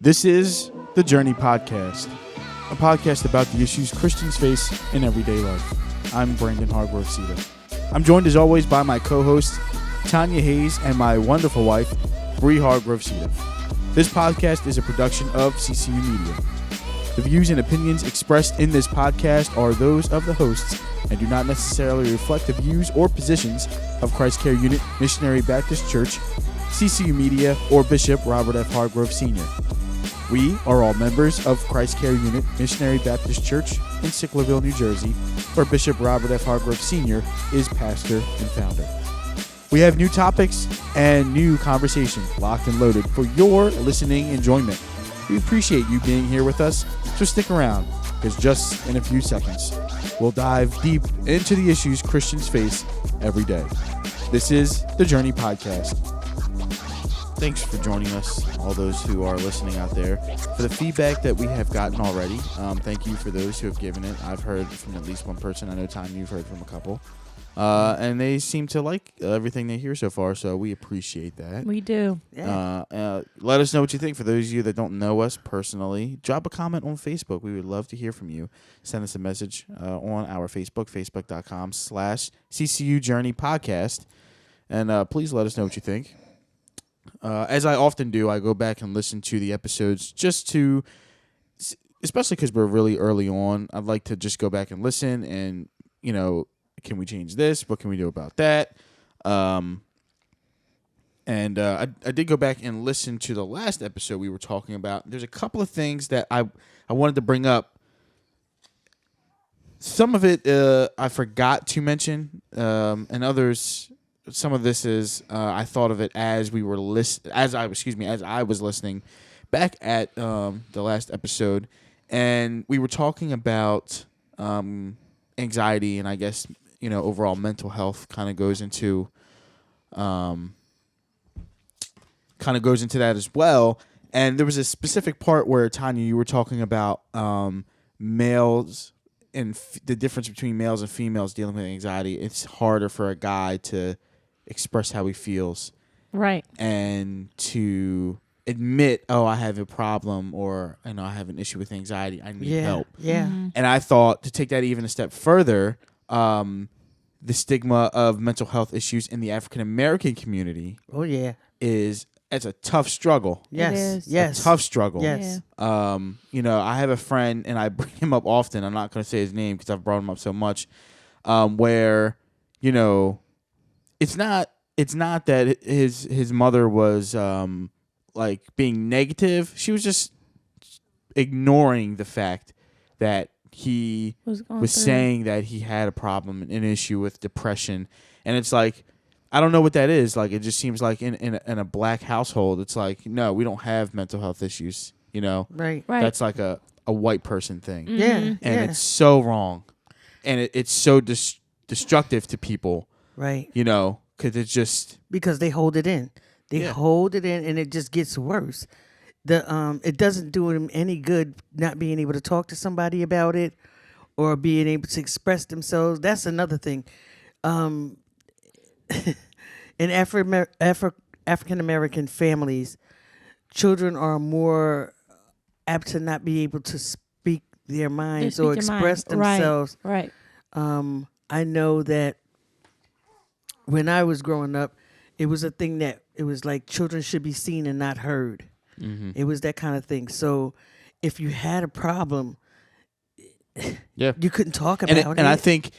This is The Journey Podcast, a podcast about the issues Christians face in everyday life. I'm Brandon Hargrove Cedar. I'm joined as always by my co-host, Tanya Hayes, and my wonderful wife, Bree Hargrove Cedar. This podcast is a production of CCU Media. The views and opinions expressed in this podcast are those of the hosts and do not necessarily reflect the views or positions of Christ Care Unit Missionary Baptist Church, CCU Media, or Bishop Robert F. Hargrove Sr. We are all members of Christ Care Unit Missionary Baptist Church in Sicklerville, New Jersey, where Bishop Robert F. Hargrove Sr. is pastor and founder. We have new topics and new conversation locked and loaded for your listening enjoyment. We appreciate you being here with us, so stick around, because just in a few seconds, we'll dive deep into the issues Christians face every day. This is The Journey Podcast. Thanks for joining us, all those who are listening out there. For the feedback that we have gotten already, thank you for those who have given it. I've heard from at least one person. I know, Tom, you've heard from a couple. And they seem to like everything they hear so far, so we appreciate that. We do. Yeah. Let us know what you think. For those of you that don't know us personally, drop a comment on Facebook. We would love to hear from you. Send us a message on our Facebook, facebook.com/CCU Journey Podcast. And please let us know what you think. As I often do, I go back and listen to the episodes just to, especially because we're really early on, I'd like to just go back and listen and, you know, can we change this? What can we do about that? I did go back and listen to the last episode we were talking about. There's a couple of things that I wanted to bring up. Some of it I forgot to mention, and others. Some of this is I thought of it as I was listening back at the last episode, and we were talking about anxiety, and I guess overall mental health kind of goes into that as well. And there was a specific part where, Tanya, you were talking about males and the difference between males and females dealing with anxiety. It's harder for a guy to express how he feels, right, and to admit, I have a problem, or I have an issue with anxiety, I need help. Mm-hmm. And I thought, to take that even a step further, the stigma of mental health issues in the African American community it's a tough struggle. Yes. A tough struggle. Yes. I have a friend, and I bring him up often. I'm not going to say his name because I've brought him up so much, where it's not that his mother was like being negative. She was just ignoring the fact that he was saying that he had a problem, an issue with depression. And it's like, I don't know what that is. Like, it just seems like in a black household, it's like, no, we don't have mental health issues, Right. That's like a white person thing. Mm-hmm. Yeah. And it's so wrong. And it's so destructive to people. Right. Because it's just... Because they hold it in. They hold it in, and it just gets worse. It doesn't do them any good not being able to talk to somebody about it or being able to express themselves. That's another thing. In African American families, children are more apt to not be able to speak their minds or express themselves. Right. I know that when I was growing up, it was a thing that it was like children should be seen and not heard. Mm-hmm. It was that kind of thing. So if you had a problem, you couldn't talk about it. And I think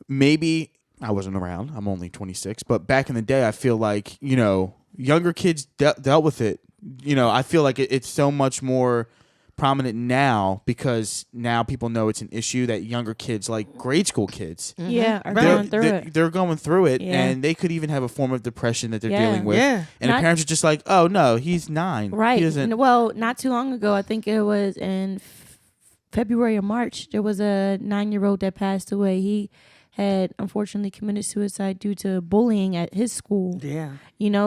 maybe I wasn't around. I'm only 26. But back in the day, I feel like, younger kids dealt with it. I feel like it's so much more prominent now because now people know it's an issue that younger kids, like grade school kids, are going through it. They're going through it, Yeah. and they could even have a form of depression that they're dealing with. Yeah. And the parents are just like, oh, no, he's 9. Right. He doesn't... Well, not too long ago, I think it was in February or March, there was a 9-year-old that passed away. He had unfortunately committed suicide due to bullying at his school. Yeah.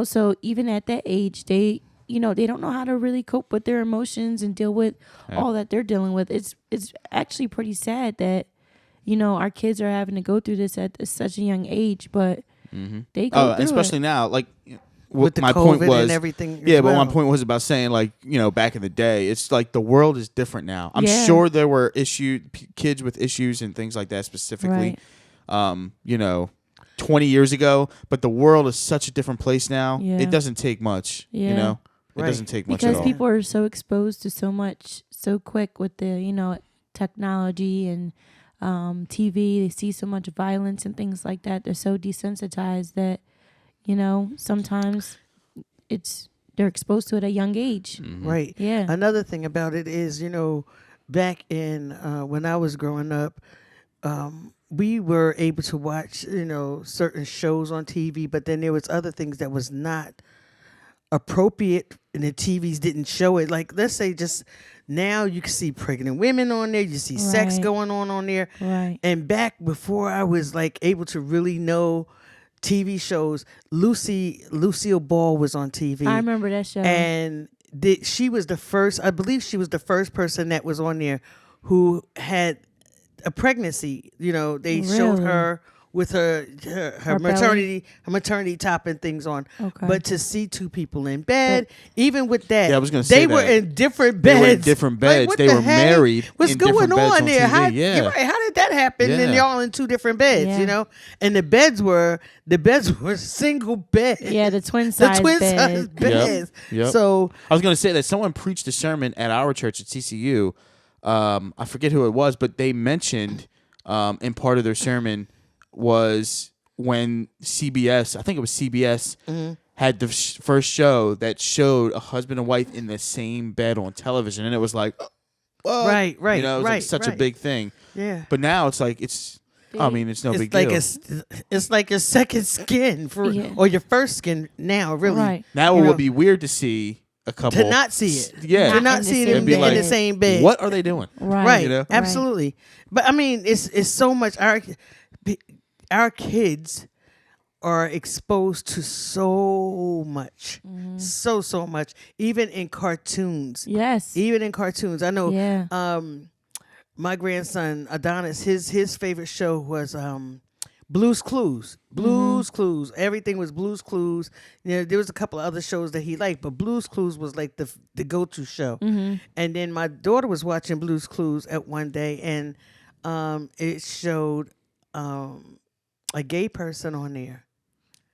So even at that age, they don't know how to really cope with their emotions and deal with all that they're dealing with. It's actually pretty sad that, our kids are having to go through this at such a young age, but they go through especially it. now, like with the my COVID point was and everything. yeah, as but well. my point was about saying, like, back in the day, it's like the world is different now. I'm Yeah. sure there were kids with issues and things like that specifically, Right. 20 years ago, but the world is such a different place now. Yeah. It doesn't take much, Yeah. It Right. doesn't take much at Because all. people are so exposed to so much so quick with the technology and TV. They see so much violence and things like that. They're so desensitized that sometimes they're exposed to it at a young age. Right. Yeah. Another thing about it is, back in when I was growing up, we were able to watch, certain shows on TV, but then there was other things that was not appropriate and the TVs didn't show it. Like, let's say just now you can see pregnant women on there, you see sex Right. going on there. Right. And back before I was like able to really know TV shows, Lucille Ball was on TV. I remember that show. And she was the first, I believe she was the first person that was on there who had a pregnancy. They showed Really? her with her belly? maternity top and things on. Okay. But to see two people in bed, even with that, Yeah, I was gonna say they were that. in different They beds. were in different beds. what They the were heck? married What's in going different beds on on there? TV, How, yeah. you're right. How did that happen? And Yeah. they're all in two different beds, Yeah. And the beds were single beds. yeah, the twin The size twin bed. size beds. Yep. So I was going to say that someone preached a sermon at our church at CCU. I forget who it was, but they mentioned in part of their sermon was when CBS, I think it was CBS, had the first show that showed a husband and wife in the same bed on television, and it was like, what? Right, it was like right, such a right. big thing. yeah. But now it's like it's no big like deal. it's like a second skin Yeah. or your first skin now, really. Right. Now you it know, would be weird to see a couple to not see it. Yeah. To Not not in the see it same in, be in like, the same bed. What are they doing? Right. Right. You know? Absolutely. But I mean, it's so much. Our kids are exposed to so much, so much. Even in cartoons. Yes. Even in cartoons, I know. Yeah. My grandson Adonis, his favorite show was Blue's Clues. Blue's Clues. Everything was Blue's Clues. There was a couple of other shows that he liked, but Blue's Clues was like the go-to show. And then my daughter was watching Blue's Clues at one day, and it showed a gay person on there.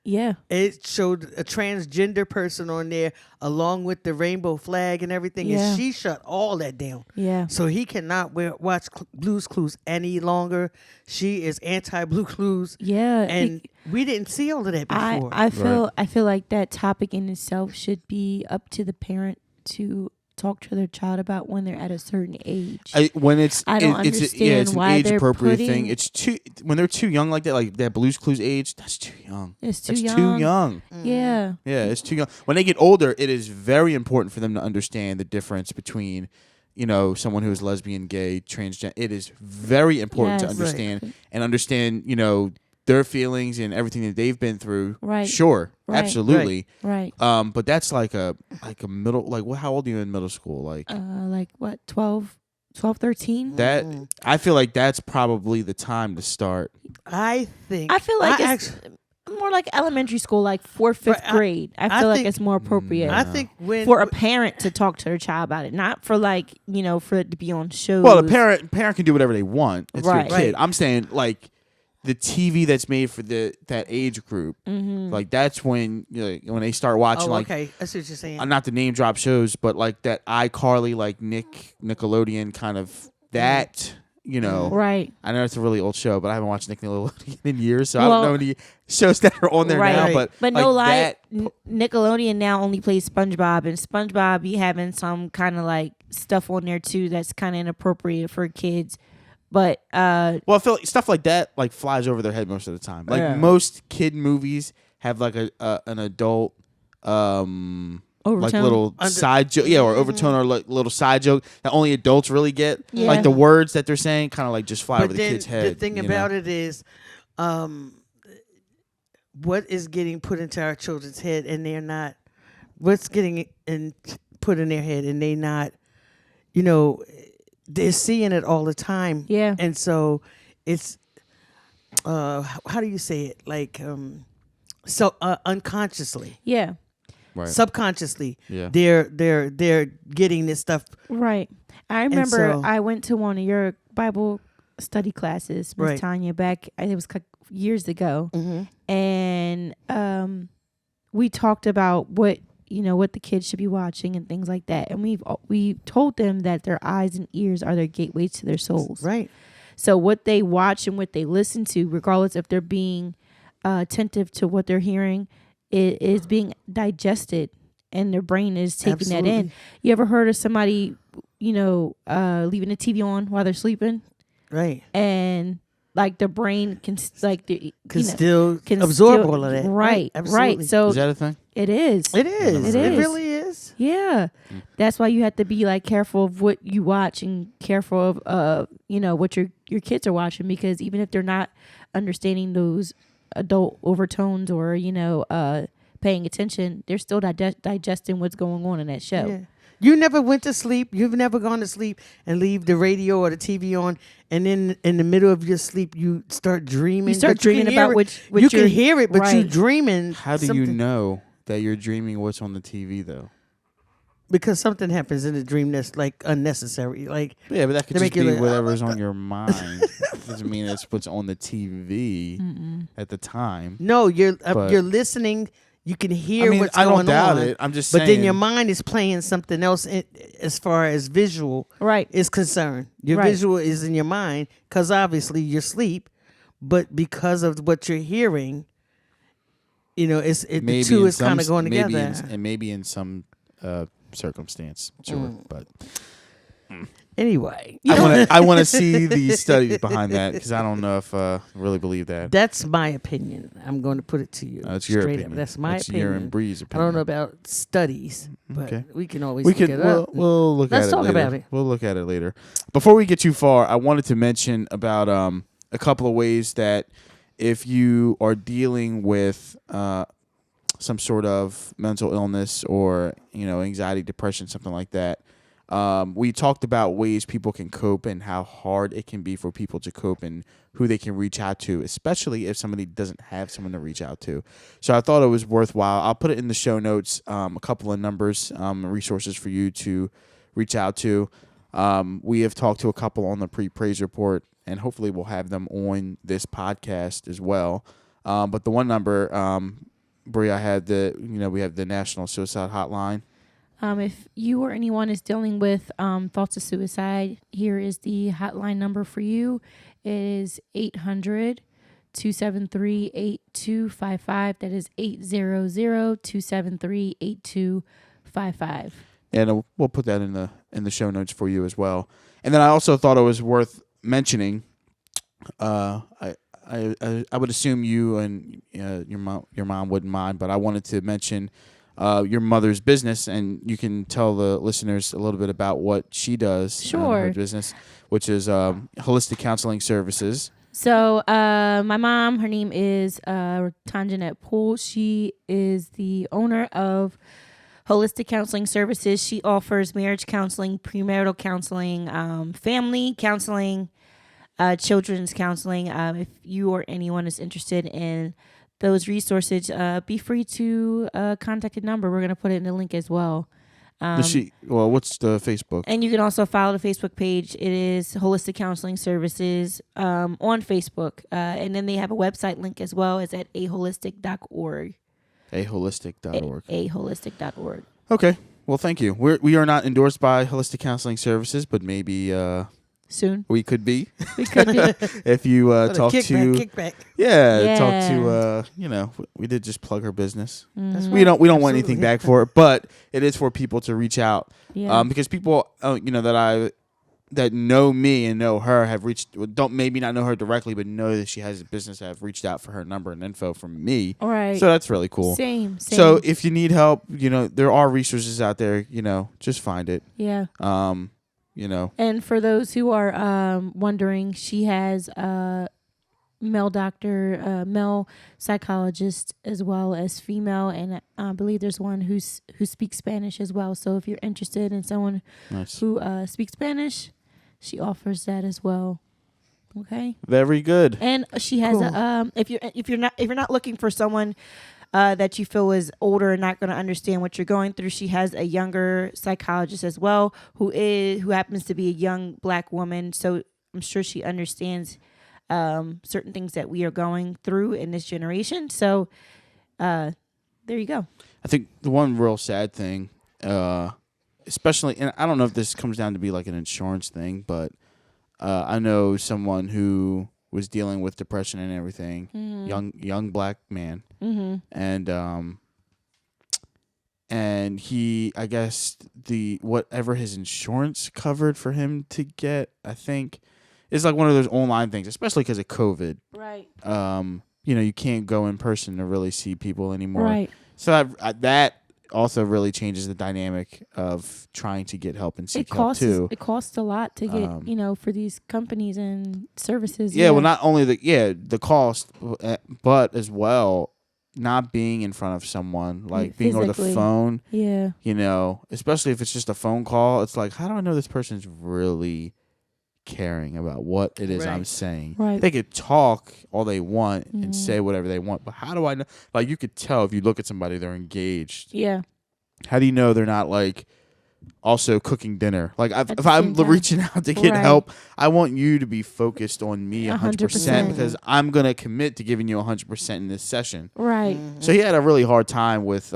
Yeah. It showed a transgender person on there along with the rainbow flag and everything, Yeah. and she shut all that down. Yeah. So he cannot watch Blue's Clues any longer. She is anti-Blue Clues, Yeah. and we didn't see all of that before. I feel like that topic in itself should be up to the parent to talk to their child about when they're at a certain age. When it's I don't it's understand an why age they're appropriate thing. putting- It's too when they're too young like that, like that Blue's Clues age. That's too young. It's too That's young. too young. Yeah. Yeah, it's too young. When they get older, it is very important for them to understand the difference between, someone who is lesbian, gay, transgender. It is very important to Yes. understand and understand, their feelings and everything that they've been through. Right. Sure, Right. absolutely. Right. But that's like a middle. Like, how old are you in middle school? Like Like what? 12, 13? that. I feel like that's probably the time to start. I think I feel like it's actually, more like elementary school, like 4th, 5th Right, grade. I I feel like think- it's more appropriate I think when for a parent to talk to their child about it, not for for it to be on shows. Well, a parent can do whatever they want. It's Right. their kid. Right. I'm saying like the TV that's made for that age group. Like that's when when they start watching okay, I see what you're saying. not the name drop shows, but like that iCarly, like Nickelodeon kind of that. Right. I know it's a really old show, but I haven't watched Nickelodeon in years, so I Well, don't know any shows that are on there right. now. But But like no lie, that, Nickelodeon now only plays SpongeBob, and SpongeBob be having some kind of like stuff on there too that's kind of inappropriate for kids. But well, I feel like stuff like that like flies over their head most of the time. Like Yeah. most kid movies have like an adult like Overtone? little side joke, or overtone or like little side joke that only adults really get. Yeah. Like the words that they're saying kind of like just fly But over the then kid's head. the thing about it is, what is getting put into our children's head, and they're not. What's getting put in their head, and they not. They're seeing it all the time. Yeah. And so it's. How do you say it? Like so unconsciously. yeah, Right. Subconsciously, Yeah. they're getting this stuff. Right. I remember so- I went to one of your Bible study classes, Miss Right. Tanya, back, it was years ago. Mm-hmm. And we talked about what the kids should be watching and things like that. And we told them that their eyes and ears are their gateways to their souls. Right. So what they watch and what they listen to, regardless if they're being attentive to what they're hearing, it is being digested, and their brain is taking that in. Absolutely. You ever heard of somebody, leaving the TV on while they're sleeping, Right. and like the brain can Still can absorb still- all of that. Right. Absolutely. Right. So Is that a thing? it is. It is. It is. Really is. Yeah. That's why you have to be like careful of what you watch and careful of what your kids are watching, because even if they're not understanding those adult overtones or paying attention, they're still digesting what's going on in that show. Yeah. You never went to sleep. You've never gone to sleep and leave the radio or the TV on, and then in the middle of your sleep you start dreaming. You start But you can dreaming hear about it. which you can you're- hear it, but you're right. dreaming. How do you something- know that you're dreaming what's on the TV though? Because something happens in the dream that's like unnecessary. Like Yeah, but that could They just make you be like, whatever's on your mind. Doesn't mean it's what's on the TV at the time. no, you're But- you're listening. You can hear I mean, what's I going don't doubt on. it. I'm just But saying. then your mind is playing something else as far as visual Right. is concerned. Your Right. visual is in your mind because obviously you're asleep, but because of what you're hearing, the two is kind of going together. Maybe in some circumstance, sure. But Anyway, I want to see the studies behind that, because I don't know if I really believe that. that's my opinion. I'm going to put it to you. That's your straight opinion. Up. That's my That's opinion. your and Bree's I opinion. don't know about studies, but Okay. we can always We look could. it up. We'll look Let's at it talk later. about it. We'll look at it later. Before we get too far, I wanted to mention about a couple of ways that if you are dealing with some sort of mental illness or anxiety, depression, something like that. We talked about ways people can cope and how hard it can be for people to cope and who they can reach out to, especially if somebody doesn't have someone to reach out to. So I thought it was worthwhile. I'll put it in the show notes, a couple of numbers, resources for you to reach out to. We have talked to a couple on the pre-praise report, and hopefully we'll have them on this podcast as well. But the one number, Brie, I had we have the National Suicide Hotline. If you or anyone is dealing with thoughts of suicide, here is the hotline number for you. It is 800-273-8255. That is 800-273-8255. And we'll put that in the show notes for you as well. And then I also thought it was worth mentioning. I would assume you and your mom wouldn't mind, but I wanted to mention your mother's business, and you can tell the listeners a little bit about what she does. Sure. Her business, which is Holistic Counseling Services. So my mom, her name is Tanjanette Poole. She is the owner of Holistic Counseling Services. She offers marriage counseling, premarital counseling, family counseling, children's counseling. If you or anyone is interested in those resources, be free to contact the number. We're going to put it in the link as well. What's the Facebook? And you can also follow the Facebook page. It is Holistic Counseling Services on Facebook. And then they have a website link as well. It's at aholistic.org. Aholistic.org. Aholistic.org. Okay. Well, thank you. We are not endorsed by Holistic Counseling Services, but maybe Soon. we could be. We could be. If you talk kickback. talk to we did just plug her business. That's We don't want Absolutely. anything back for it, but it is for people to reach out. Yeah. Because people that know me and know her have don't maybe not know her directly, but know that she has a business, have reached out for her number and info from me. All right. So that's really cool. Same. So if you need help, there are resources out there, just find it. Yeah. And for those who are wondering, she has a male doctor, male psychologist, as well as female, and I believe there's one who speaks Spanish as well. So if you're interested in someone nice. who speaks Spanish, she offers that as well. Okay. Very good. And she has Cool. a if you're not looking for someone that you feel is older and not going to understand what you're going through. She has a younger psychologist as well who happens to be a young Black woman. So I'm sure she understands certain things that we are going through in this generation. So there you go. I think the one real sad thing, especially, and I don't know if this comes down to be like an insurance thing, but I know someone who was dealing with depression and everything, young Black man, and he, I guess whatever his insurance covered for him to get, I think, is like one of those online things, especially because of COVID. Right. You can't go in person to really see people anymore. Right. So that also really changes the dynamic of trying to get help and seek help too. It costs a lot to get, for these companies and services. Yeah, well, not only the cost, but as well, not being in front of someone, like being over the phone. Yeah. Especially if it's just a phone call, it's like, how do I know this person's really caring about what it is I'm saying? Right. They could talk all they want and say whatever they want, but how do I know? Like, you could tell if you look at somebody, they're engaged. Yeah. How do you know they're not like also cooking dinner? Like, if I'm reaching out to get help, I want you to be focused on me 100% because I'm going to commit to giving you 100% in this session. Right. So he had a really hard time with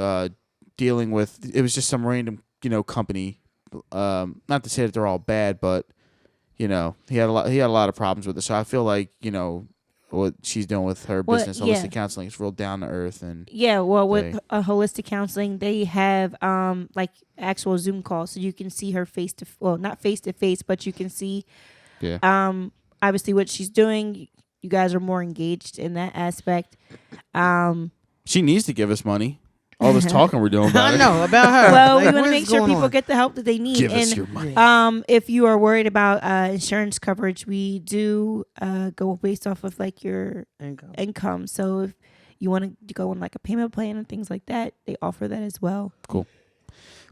dealing with, it was just some random, company. Not to say that they're all bad, but he had a lot of problems with it. So I feel like, what she's doing with her business, holistic counseling, is real down to earth. And with holistic counseling, they have like actual Zoom calls, so you can see her not face to face, but you can see obviously what she's doing. You guys are more engaged in that aspect. She needs to give us money. All this talking we're doing about I know about her. Well, we want to make sure people get the help that they need. Give us your money. If you are worried about insurance coverage, we do go based off of like your income. So if you want to go on like a payment plan and things like that, they offer that as well. Cool.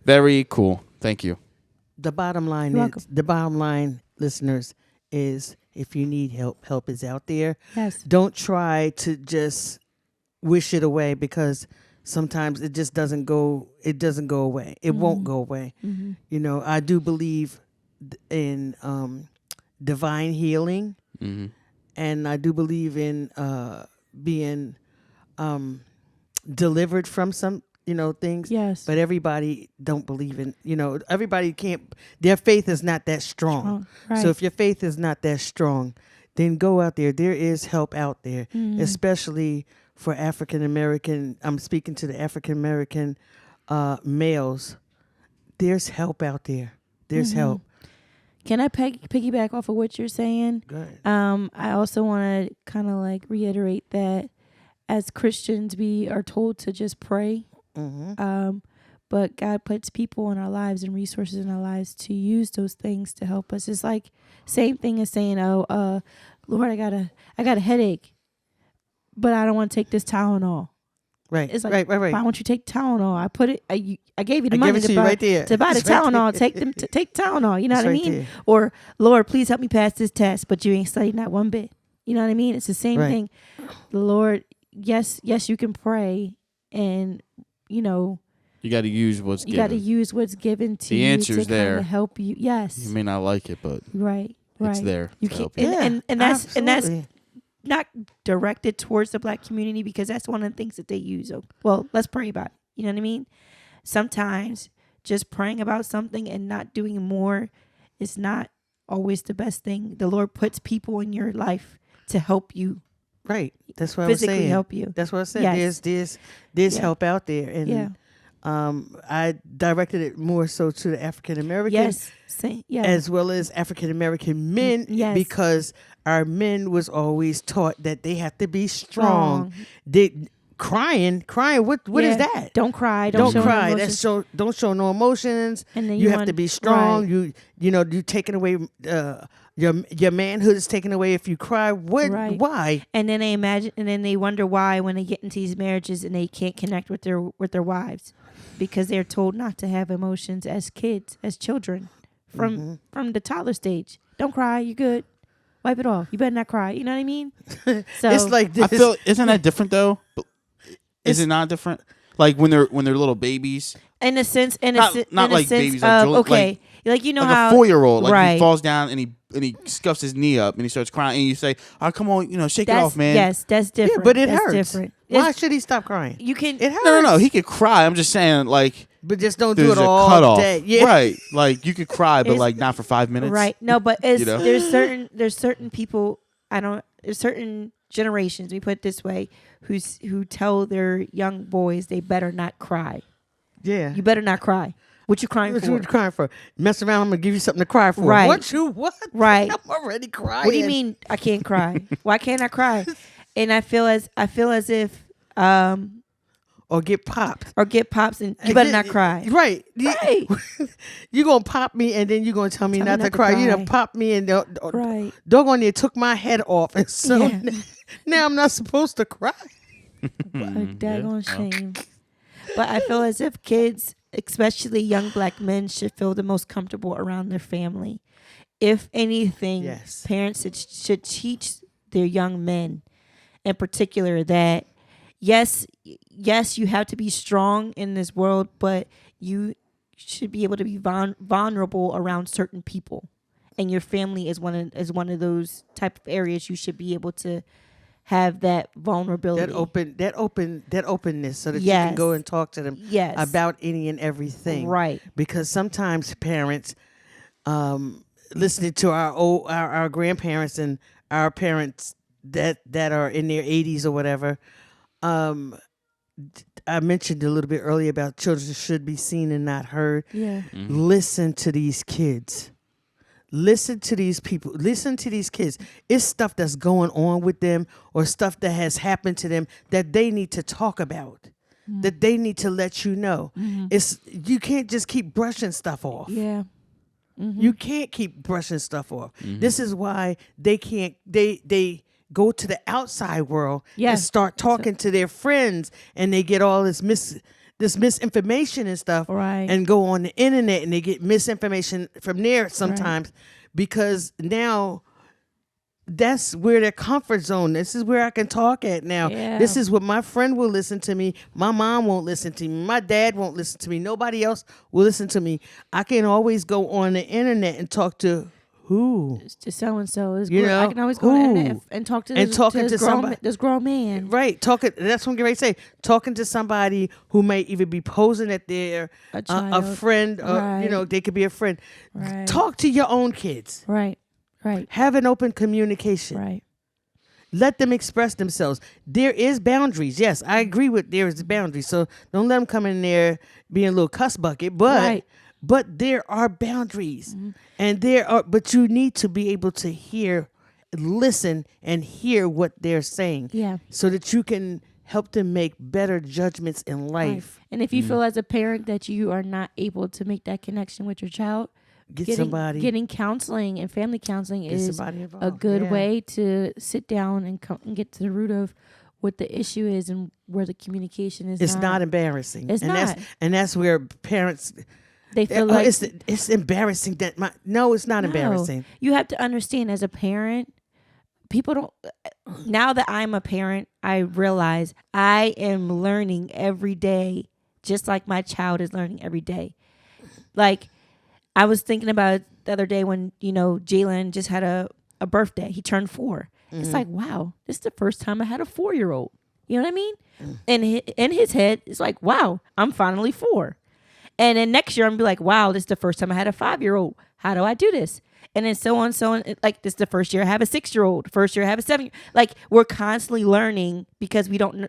Very cool. Thank you. The bottom line listeners, is if you need help is out there. Yes. Don't try to just wish it away because sometimes it just doesn't go away. It won't go away. Mm-hmm. I do believe in divine healing, and I do believe in being delivered from some things. Yes. But everybody don't believe in, everybody can't, their faith is not that strong. Right. So if your faith is not that strong, then go out there. There is help out there, especially for African American. I'm speaking to the African American males. There's help out there. There's help. Can I piggyback off of what you're saying? Go ahead. I also want to kind of like reiterate that as Christians, we are told to just pray. But God puts people in our lives and resources in our lives to use those things to help us. It's like same thing as saying, Lord, I got a headache, but I don't want to take this Tylenol. Right. It's like, right. why won't you take Tylenol? I gave you the I money give it to you buy, right there. to buy the It's right Tylenol. there. Take Tylenol. You know It's what I right mean? there. Or Lord, please help me pass this test, but you ain't studied not one bit. You know what I mean? It's the same Right. thing. The Lord, yes, you can pray, and you got to use what's given. You got to use what's given to the you answer's to there. kind of help you. Yes, You may not like it, but right. it's there. You to can, help you. and that's absolutely. not directed towards the Black community because that's one of the things that they use. Well, let's pray about it. You know what I mean? Sometimes just praying about something and not doing more is not always the best thing. The Lord puts people in your life to help you. Right. That's what I was Physically saying. help you. That's what I said. Yes. There's Yeah. help out there, and I directed it more so to the African American, as well as African American men, Yes. because our men was always taught that they have to be strong. Crying. What is that? Don't cry. Don't show cry. No emotions. Don't show no emotions. And then you have to be strong. Right. You taking away your manhood is taken away if you cry. What? Right. Why? And then they wonder why when they get into these marriages and they can't connect with their wives, because they're told not to have emotions as kids, as children, from the toddler stage. Don't cry. You're good. Wipe it off. You better not cry. You know what I mean? So It's like this. I feel isn't that different though? Is it not different? Like when they're little babies, in a sense, not like babies, like Julian, okay, like you know like how a 4-year-old, like right. he falls down and he scuffs his knee up and he starts crying and you say, "Oh, come on, shake it off, man." Yes, that's different. Yeah, but it that's hurts. Different. Why should he stop crying? You can. It hurts. No. He could cry. I'm just saying, like, But just don't do there's it a all cutoff, day. Yeah. right? Like you could cry, but It's- like not for 5 minutes, Right. No, but it's, know? there's certain people. There's certain generations. We put it this way, who tell their young boys they better not cry. Yeah. You better not cry. What you crying What for? you crying for? Mess around, I'm gonna give you something to cry for. Right. What? Right. I'm already crying. What do you mean I can't cry? Why can't I cry? And I feel as if Or get popped. or get pops and you better not cry. Right. Right. You gonna pop me and then you gonna tell me not to cry. You done pop me and Right. doggone you took my head off and so Yeah. now I'm not supposed to cry. A daggone shame. But I feel as if kids, especially young black men, should feel the most comfortable around their family. If anything, Yes. parents should teach their young men, in particular, that yes, you have to be strong in this world, but you should be able to be vulnerable around certain people, and your family is one of those type of areas you should be able to have that vulnerability. That openness so that you Yes. can go and talk to them Yes. about any and everything. Right. Because sometimes parents listening to our grandparents and our parents that are in their 80s or whatever, I mentioned a little bit earlier about children should be seen and not heard. Yeah. Listen to these kids. Listen to these people. Listen to these kids. It's stuff that's going on with them or stuff that has happened to them that they need to talk about, that they need to let you know. You can't just keep brushing stuff off. Yeah. You can't keep brushing stuff off. This is why they can't. They go to the outside world Yeah. and start talking to their friends, and they get all this misinformation and stuff, Right. and go on the internet and they get misinformation from there sometimes because now that's where their comfort zone. This is where I can talk at now. Yeah. This is what my friend will listen to me. My mom won't listen to me. My dad won't listen to me. Nobody else will listen to me. I can always go on the internet and talk to who? To so and so is You good. know, I can always go on the internet who? and talk to And this, talking this to grown, somebody. this grown man. Right, talking. That's what I'm getting ready to say. Talking to somebody who may even be posing that they're A a child. friend, or Right. they could be a friend. Right. Talk to your own kids. Right. Right. Have an open communication. Right. Let them express themselves. There is boundaries. Yes, I agree with there is boundaries. So don't let them come in there being a little cuss bucket. But Right. but there are boundaries, and but you need to be able to listen and hear what they're saying. Yeah. So that you can help them make better judgments in Right. life. And if you feel as a parent that you are not able to make that connection with your child, getting counseling and family counseling is somebody a involved. good Yeah. way to sit down and get to the root of what the issue is and where the communication is. It's not embarrassing. It's not. That's where parents. They feel like it's embarrassing that no, it's not embarrassing. You have to understand as a parent, people don't. Now that I'm a parent, I realize I am learning every day, just like my child is learning every day. Like I was thinking about it the other day when Jalen just had a birthday. He turned 4. It's like, wow, this is the first time I had a 4-year-old. You know what I mean? And in his head, it's like, wow, I'm finally 4. And then next year, I'm gonna be like, wow, this is the first time I had a 5-year-old. How do I do this? And then so on. Like this is the first year I have a 6-year-old. First year I have a 7-year. Like we're constantly learning because we don't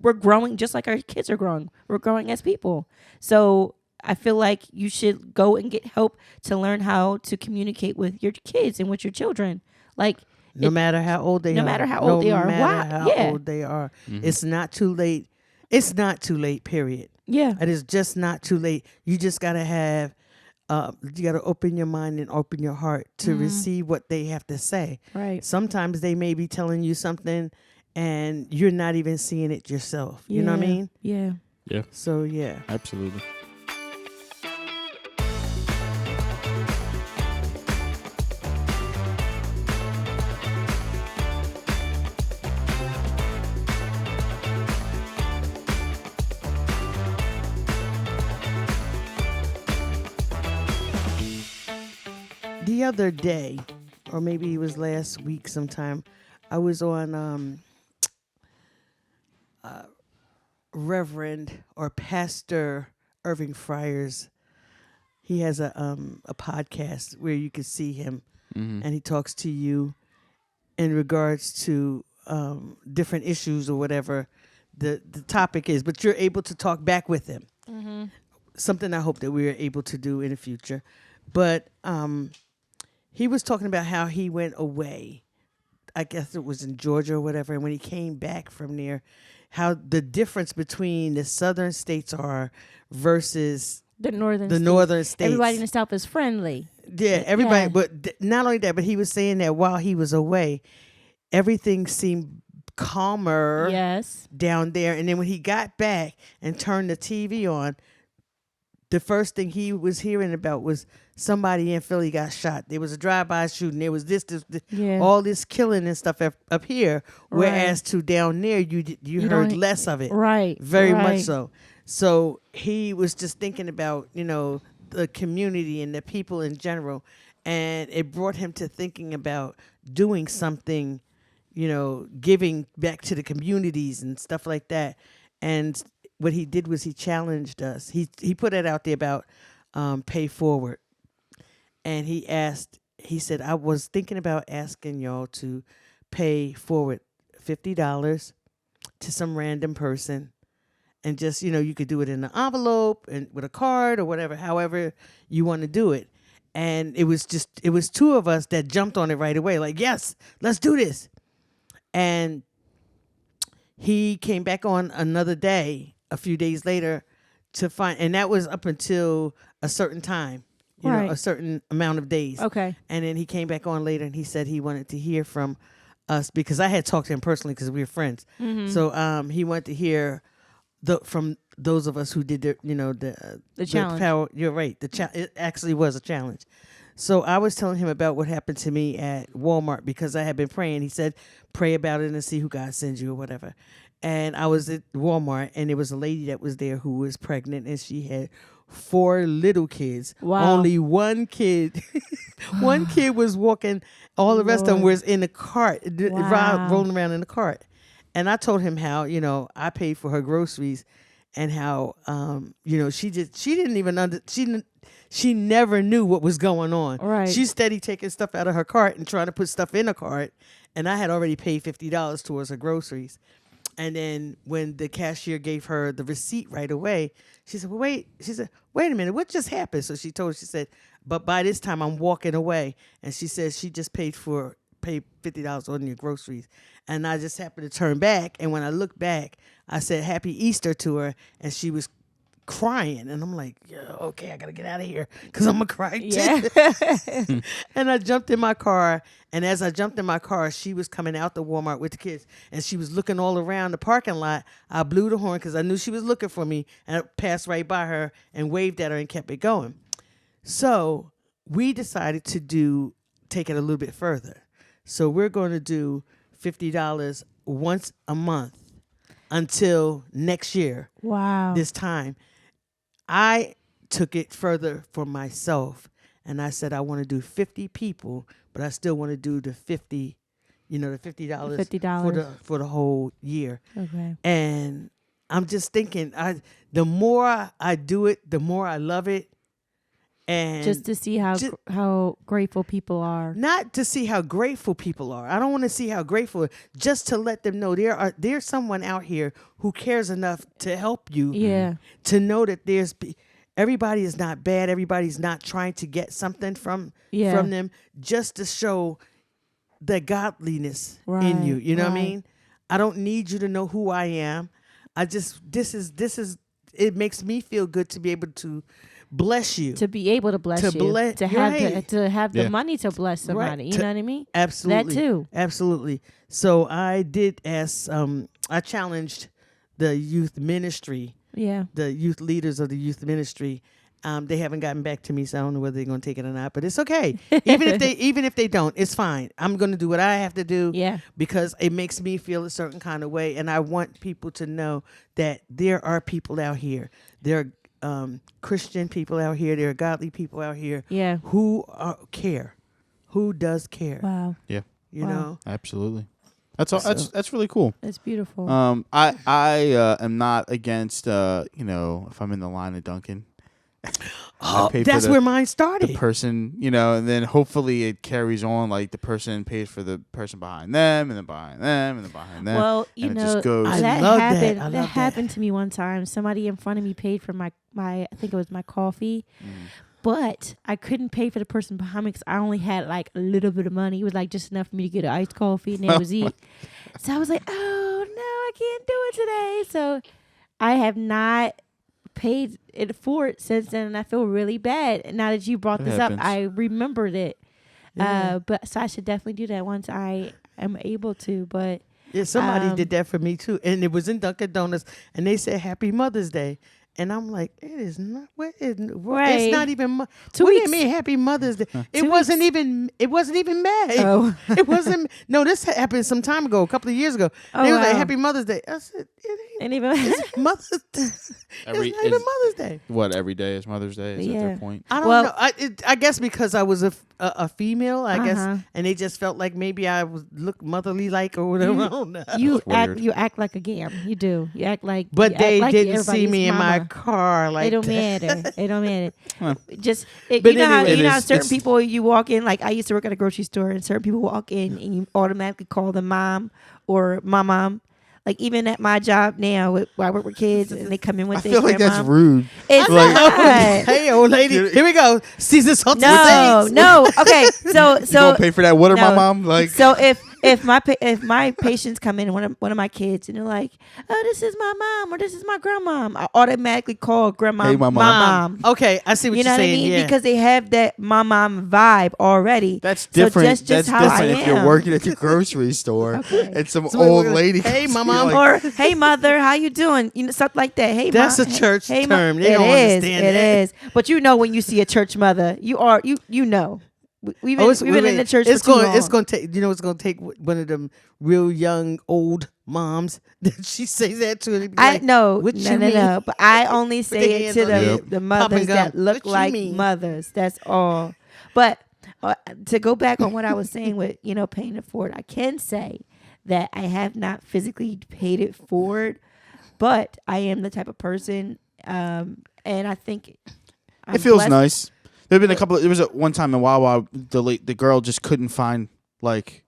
we're growing just like our kids are growing. We're growing as people. So I feel like you should go and get help to learn how to communicate with your kids and with your children. Like No matter how old they are. No matter how old they are. No matter Why? how Yeah. old they are. It's not too late. It's not too late, period. yeah, It is just not too late. You just got to have, you got to open your mind and open your heart to receive what they have to say. right. Sometimes they may be telling you something and you're not even seeing it yourself. You know what I Yeah. mean? Yeah. Yeah, So, yeah. absolutely. the other day, or maybe it was last week sometime, I was on Reverend or Pastor Irving Fryer's. He has a podcast where you can see him, and he talks to you in regards to different issues or whatever the topic is, but you're able to talk back with him. Something I hope that we are able to do in the future. But he was talking about how he went away. I guess it was in Georgia or whatever. And when he came back from there, how the difference between the southern states are versus the northern states. Everybody in the South is friendly. Yeah, everybody. Yeah. But not only that, but he was saying that while he was away, everything seemed calmer Yes. down there. And then when he got back and turned the TV on, the first thing he was hearing about was somebody in Philly got shot. There was a drive-by shooting. There was this Yeah. all this killing and stuff up here. Whereas to down there, you heard don't- less of it. Right. Very right. much so. So he was just thinking about, the community and the people in general. And it brought him to thinking about doing something, giving back to the communities and stuff like that. And what he did was he challenged us. He put it out there about pay forward. And he said, I was thinking about asking y'all to pay forward $50 to some random person. And just, you could do it in an envelope and with a card or whatever, however you want to do it. And it was two of us that jumped on it right away. Like, yes, let's do this. And he came back on another day, a few days later, to find, and that was up until a certain time, Right. a certain amount of days. Okay. And then he came back on later and he said he wanted to hear from us because I had talked to him personally because we were friends. So he wanted to hear from those of us who did the challenge. Power, you're right. It actually was a challenge. So I was telling him about what happened to me at Walmart because I had been praying. He said, pray about it and see who God sends you or whatever. And I was at Walmart and there was a lady that was there who was pregnant and she had 4 little kids. Wow. Only one kid. One kid was walking. All the rest of them was in the cart, Wow. rolling around in the cart. And I told him how, I paid for her groceries and how, she never knew what was going on. Right. She's steady taking stuff out of her cart and trying to put stuff in her cart. And I had already paid $50 towards her groceries. And then when the cashier gave her the receipt right away, she said, wait a minute, what just happened? So she said, but by this time I'm walking away. And she said she just paid $50 on your groceries. And I just happened to turn back. And when I looked back, I said Happy Easter to her. And she was crying. And I'm like, yeah, okay, I got to get out of here because I'm going to cry too. Yeah. And I jumped in my car. And as I jumped in my car, she was coming out the Walmart with the kids. And she was looking all around the parking lot. I blew the horn because I knew she was looking for me. And I passed right by her and waved at her and kept it going. So we decided to take it a little bit further. So we're going to do $50 once a month until next year. Wow. This time. I took it further for myself and I said I want to do 50 people, but I still want to do the $50 $50 for the whole year. Okay. And I'm just thinking the more I do it, the more I love it. And Just to see how grateful people are. not to see how grateful people are. I don't want to see how grateful, just to let them know there's someone out here who cares enough to help you. Yeah. To know that everybody is not bad. Everybody's not trying to get something from them, just to show the godliness in you. You know what I mean? I don't need you to know who I am. This is it makes me feel good to be able to bless you. To be able to bless you. To have the money to bless somebody. Right. You know what I mean? Absolutely. That too. Absolutely. So I did ask, I challenged the youth ministry, the youth leaders of the youth ministry. They haven't gotten back to me, so I don't know whether they're going to take it or not, but it's okay. Even if they don't, it's fine. I'm going to do what I have to do because it makes me feel a certain kind of way. And I want people to know that there are people out here. There are Christian people out here. There are godly people out here who care. who does care. Wow. Yeah. You Wow. know. Absolutely. That's all. So- That's really cool. That's beautiful. I am not against if I'm in the line at Dunkin'. I pay for That's the- where mine the started. person, and then hopefully it carries on. Like the person pays for the person behind them, and then behind them, and then behind them. Well, you and it know, just goes. I that love that. happened. I love That that. happened to me one time. Somebody in front of me paid for my I think it was my coffee, Mm. but I couldn't pay for the person behind me because I only had like a little bit of money. It was like just enough for me to get an iced coffee and that was it. So I was like, oh no, I can't do it today. So I have not paid it for it since then, and I feel really bad. And now that you brought It this happens. up, I remembered it. Yeah. But so I should definitely do that once I am able to. But Yeah, somebody did that for me too, and it was in Dunkin' Donuts, and they said Happy Mother's Day, and I'm like, it is not. Right. It's not even. 2 what do weeks. you mean Happy Mother's Day? It 2 wasn't even. It wasn't even May. Oh. It wasn't. No, this happened some time ago, a couple of years ago. Oh, They was like wow. Happy Mother's Day. I said it and even ain't Mother's Day. Every- It's not even is- Mother's Day. What every day is Mother's Day? Is that Yeah. their point? I don't Well- know. I guess because I was a female, I Uh-huh. guess, and they just felt like maybe I was look motherly like or whatever. I don't know. you weird. act like a gam. You do. You act like. But you they act like didn't see everybody's me in my mama. car like It don't that. matter. It don't matter. Huh. Just But you know how anyway, you know how it's- certain it's- people you walk in. Like I used to work at a grocery store, and certain people walk in and you automatically call them mom or my mom. Like even at my job now, where I work with kids, and they come in with I their feel like grandma. that's rude. It's Like- not. Hey, old lady, here we go. Caesar salted No, potatoes. no. Okay, so You gonna pay for that water, my no. mom? Like, So if my patients come in, one of my kids, and they're like, oh, this is my mom or this is my grandmom, I automatically call grandma Hey, my mom. mom. Okay, I see what You know you're what I saying. mean? Yeah. Because they have that mom vibe already. that's So different. just That's how different I if you're am. working at the grocery store Okay. and some Somebody old walking- lady. Hey, comes my to you mom. like, Or hey mother, how you doing? You know, something like that. Hey, That's mom. a church hey, term. They it don't is, understand It that. is. But you know when you see a church mother, you know. We've been, Oh, it's, we've been in the church it's for too going. long. It's going to take. You know, it's going to take one of them real young old moms that she says that to. And they be I like, no, what no, you no, mean? no. But I only Put their say it hands to on the, their the mothers gum. that look What you like mean? mothers. That's all. But to go back on what I was saying with paying it forward, I can say that I have not physically paid it forward, but I am the type of person, and I think I'm it feels blessed. nice. There've been a couple. There was one time in Wawa, the girl just couldn't find like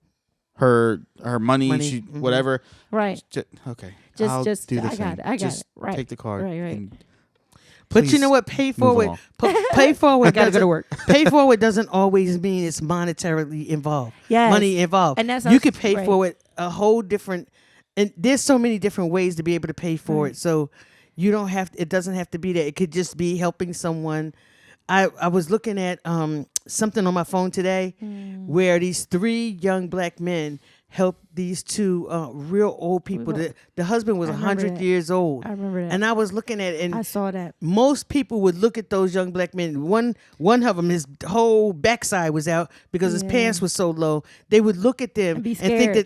her money. Money, She mhm. whatever. Right. Okay. Just- I'll just- do the I got thing. it, I got Just it. Right. Take the card. Right, right. and But you please know what? Pay move forward. along. Pay forward. I gotta go doesn't- to work. Pay forward doesn't always mean it's monetarily involved. Yes. Money involved. And that's you also- could pay right. forward a whole different. And there's so many different ways to be able to pay for Right. it. So you don't have. It doesn't have to be that. It could just be helping someone. I was looking at something on my phone today where these 3 young black men helped these 2 real old people. The husband was I remember 100 that. years old. I remember that. And I was looking at it, and I saw that. most people would look at those young black men. One of them, his whole backside was out because his Yeah. pants were so low. They would look at them And be think scared.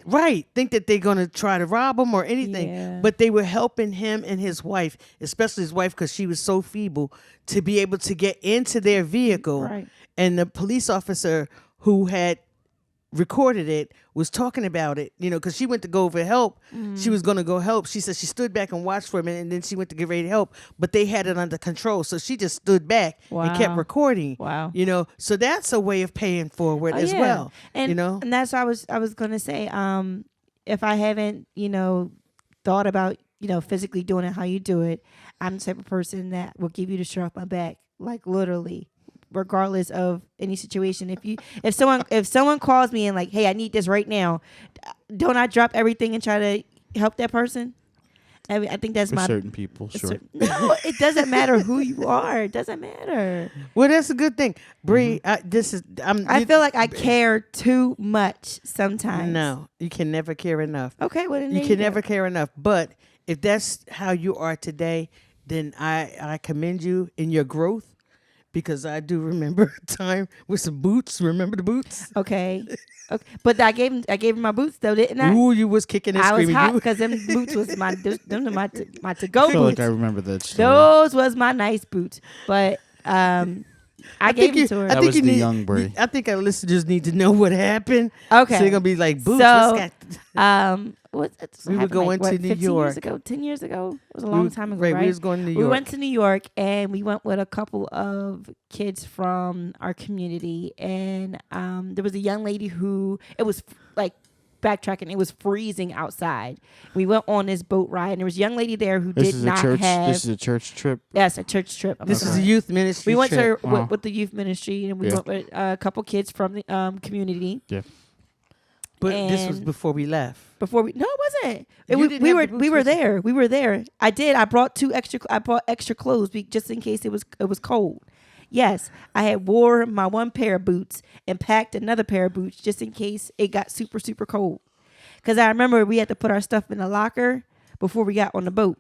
that they're gonna try to rob him or anything. Yeah. But they were helping him and his wife, especially his wife, because she was so feeble, to be able to get into their vehicle. Right. And the police officer who had recorded it was talking about it, because she went to go for help. She was going to go help. She said she stood back and watched for a minute, and then she went to get ready to help, but they had it under control. So she just stood back and kept Wow. recording. Wow. So that's a way of paying forward Oh, as yeah. well. And and that's what I was gonna say. If I haven't, thought about, physically doing it how you do it, I'm the type of person that will give you the shirt off my back, like literally, regardless of any situation. If someone calls me and like, hey, I need this right now, don't I drop everything and try to help that person? I think that's for my certain people, sure. No, it doesn't matter who you are. It doesn't matter. Well, that's a good thing, Bree. Mm-hmm. I feel like I care too much sometimes. No, you can never care enough. Okay, well then You there can go. never care enough. But if that's how you are today, then I commend you in your growth, because I do remember a time with some boots. Remember the boots? Okay. But I gave him my boots though, didn't I? Ooh, you was kicking and I was screaming. hot You- because them boots was my to I go feel boots. like I remember that story. Those was my nice boots. But I gave it to her. That was the young Brie. I think our listeners need to know what happened. Okay. So they're gonna be like, "Boots." So, what's What's We were going to New 15 York. years ago, 10 years ago. It was a long time ago, right? right? We was going to New We York. went to New York, and we went with a couple of kids from our community, and there was a young lady who it was like backtracking. It was freezing outside. We went on this boat ride, and there was a young lady there who This did is not a church. have. This is a church trip. Yes, a church trip. I'm This is a sorry. youth ministry. We went trip. to with the youth ministry, and we Yeah. went with a couple kids from the community. but this was and- before we left. Before we, no, it wasn't. You We didn't have were the we boots were with you? there. We were there. I did. I brought I brought extra clothes just in case it was cold. Yes, I had wore my one pair of boots and packed another pair of boots just in case it got super cold. Because I remember we had to put our stuff in the locker before we got on the boat.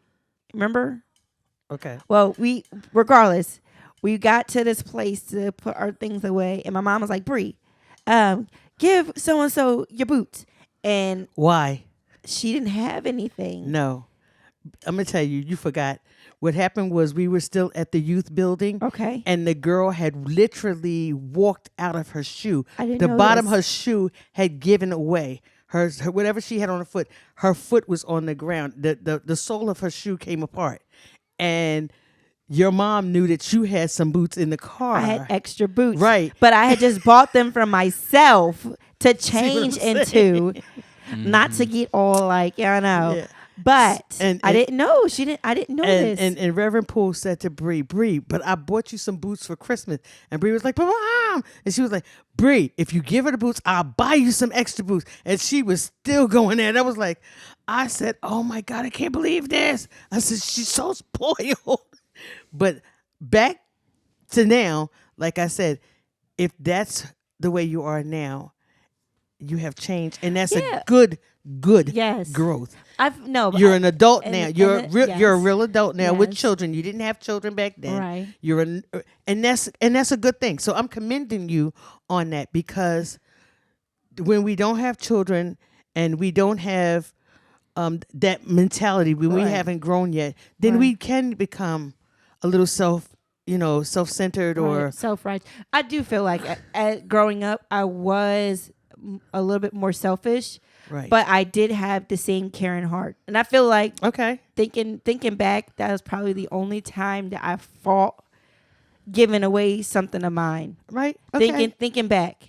Remember? Okay. Well, regardless, we got to this place to put our things away, and my mom was like, "Bree, give so and so your boots," and Why? she didn't have anything. No. I'm gonna tell you. You forgot. What happened was we were still at the youth building. Okay. And the girl had literally walked out of her shoe. I didn't the know bottom of this. her shoe had given away. Her whatever she had on her foot was on the ground. The sole of her shoe came apart. And your mom knew that you had some boots in the car. I had extra boots. Right. But I had just bought them for myself to what change I'm into, not to get all like, I know. Yeah. But And- I didn't know. I didn't know this. And Reverend Poole said to Bree, but I bought you some boots for Christmas. And Bree was like, but Mom. And she was like, Bree, if you give her the boots, I'll buy you some extra boots. And she was still going there. And I was like, I said, oh my God, I can't believe this. I said, she's so spoiled. But back to now, like I said, if that's the way you are now, you have changed. And that's Yeah. a good Yes. growth. but You're an adult and- now. and You're it- you're a yes. real adult now with Yes. children. You didn't have children back then. Right. And that's a good thing. So I'm commending you on that, because when we don't have children and we don't have that mentality, when we Right. haven't grown yet, then Right. we can become a little self-centered or self-righteous. I do feel like growing up, I was a little bit more selfish, right. but I did have the same caring heart, and I feel like okay. thinking back, that was probably the only time that I fought giving away something of mine. Right. Okay. Thinking back,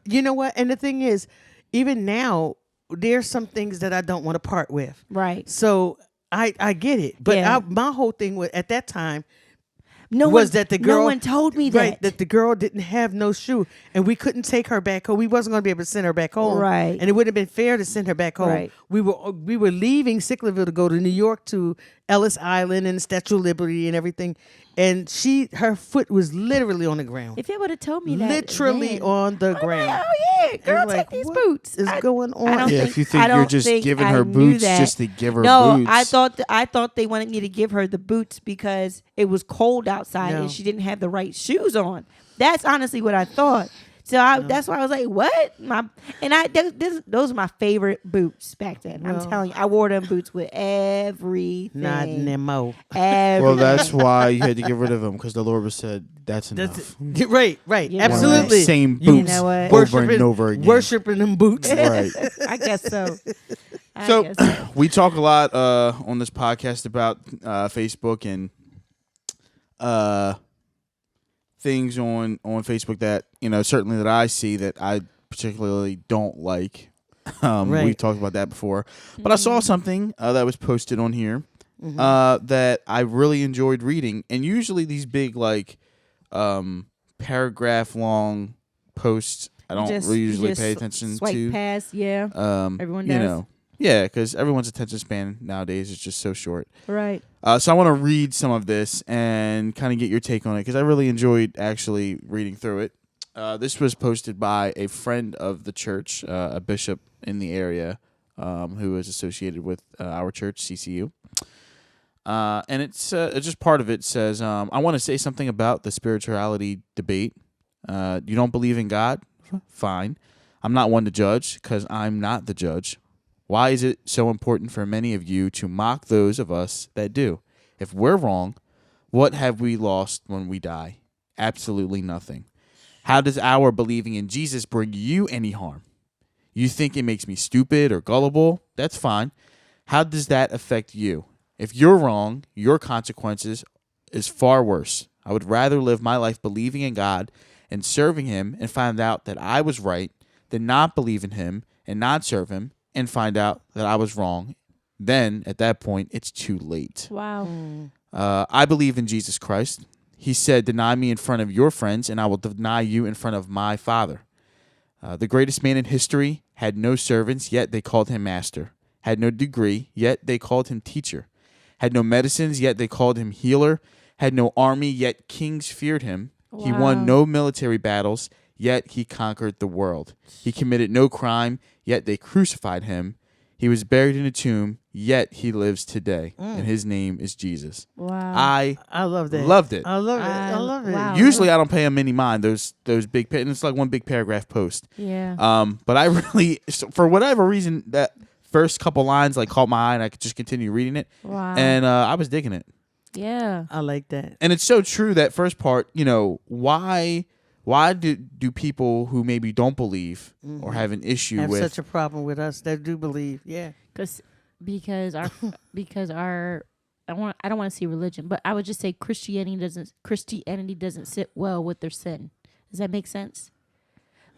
You know what? And the thing is, even now, there's some things that I don't want to part with. right? So I get it. But Yeah. my whole thing was, at that time, No was one, that the girl No one told me right, that. the girl didn't have no shoe, and we couldn't take her back home. We wasn't going to be able to send her back home, Right. And it wouldn't have been fair to send her back home. Right. We were leaving Sicklerville to go to New York to Ellis Island and Statue of Liberty and everything, and her foot was literally on the ground, If you would have told me that, literally then, on the I'm like, ground. oh yeah, girl, And take like, these what boots. is going on? I don't Yeah, think, if you think I you're don't just think giving I her knew boots that. just to give her no, boots. I thought they wanted me to give her the boots because it was cold outside No. and she didn't have the right shoes on. That's honestly what I thought. So that's why I was like, "What?" Those are my favorite boots back then. I'm Well, telling you, I wore them boots with everything. Not Nemo. Everything. Well, that's why you had to get rid of them, because the Lord was said that's enough. Right, You know absolutely. what? Same You boots know what? over and over again. Worshiping them boots. Right. I guess so. I So guess so. we talk a lot on this podcast about Facebook and things on Facebook that, certainly that I see that I particularly don't like. Right. We've talked about that before, but I saw something that was posted on here that I really enjoyed reading, and usually these big paragraph long posts I don't Just- really you usually just pay attention swipe to. past, yeah. Everyone you does. know, yeah, because everyone's attention span nowadays is just so short. Right. So I want to read some of this and kind of get your take on it, because I really enjoyed actually reading through it. This was posted by a friend of the church, a bishop in the area, who is associated with our church, CCU. And it's just part of it says, I want to say something about the spirituality debate. You don't believe in God? Fine. I'm not one to judge, because I'm not the judge. Why is it so important for many of you to mock those of us that do? If we're wrong, what have we lost when we die? Absolutely nothing. How does our believing in Jesus bring you any harm? You think it makes me stupid or gullible? That's fine. How does that affect you? If you're wrong, your consequences is far worse. I would rather live my life believing in God and serving him and find out that I was right than not believe in him and not serve him and find out that I was wrong. Then, at that point, it's too late. Wow. I believe in Jesus Christ. He said, deny me in front of your friends, and I will deny you in front of my Father. The greatest man in history had no servants, yet they called him master. Had no degree, yet they called him teacher. Had no medicines, yet they called him healer. Had no army, yet kings feared him. Wow. He won no military battles, yet he conquered the world. He committed no crime, yet they crucified him. He was buried in a tomb, yet he lives today, and his name is Jesus. Wow. I love that. Loved it. I love it. I love it. Wow. Usually I don't pay him any mind, those big, and it's like one big paragraph post. Yeah. But I really, for whatever reason, that first couple lines like caught my eye, and I could just continue reading it. Wow. And I was digging it. Yeah. I like that. And it's so true, that first part, why do people who maybe don't believe or have an issue Have with such a problem with us that do believe. Yeah. Because our I don't want to say religion, but I would just say Christianity doesn't sit well with their sin. Does that make sense?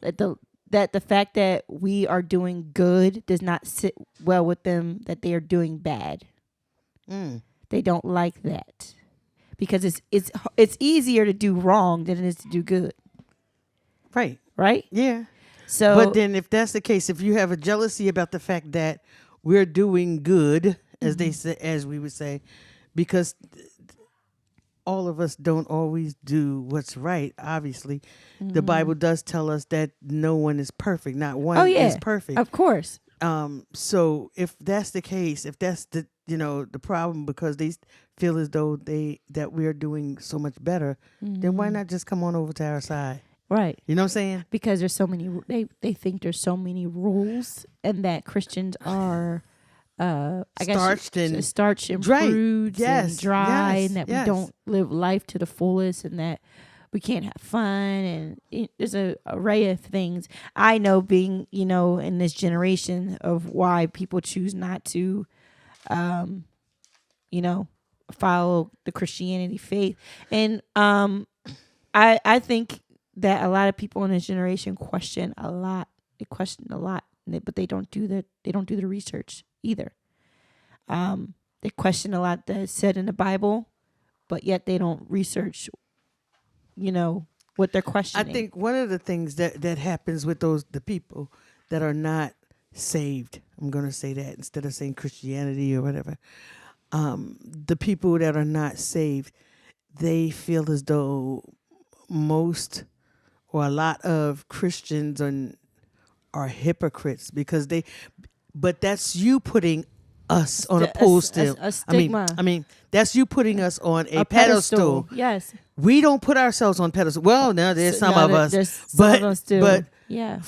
That the fact that we are doing good does not sit well with them, that they are doing bad. They don't like that because it's easier to do wrong than it is to do good. Right. Right? Yeah. So But then if that's the case, if you have a jealousy about the fact that we're doing good, as they say, as we would say, because all of us don't always do what's right, obviously. The Bible does tell us that no one is perfect. Not one is perfect. Of course. So if that's the case, if that's the the problem, because they feel as though that we're doing so much better, then why not just come on over to our side? Right. You know what I'm saying? Because there's so many, they think there's so many rules, and that Christians are, Starched and starched and dry. prudes and dry, yes, and that yes. we don't live life to the fullest, and that we can't have fun, and there's an array of things. I know, being in this generation, of why people choose not to, follow the Christianity faith, and I think that a lot of people in this generation question a lot. They question a lot, but they don't do the research either. They question a lot that's said in the Bible, but yet they don't research, what they're questioning. I think one of the things that happens with the people that are not saved, I'm going to say that instead of saying Christianity or whatever, the people that are not saved, they feel as though most or a lot of Christians are hypocrites, because but that's you putting us on a pedestal. A stigma. I mean, that's you putting us on a pedestal. Yes. We don't put ourselves on pedestal. Well, now there's some of us, some of us do. But yeah.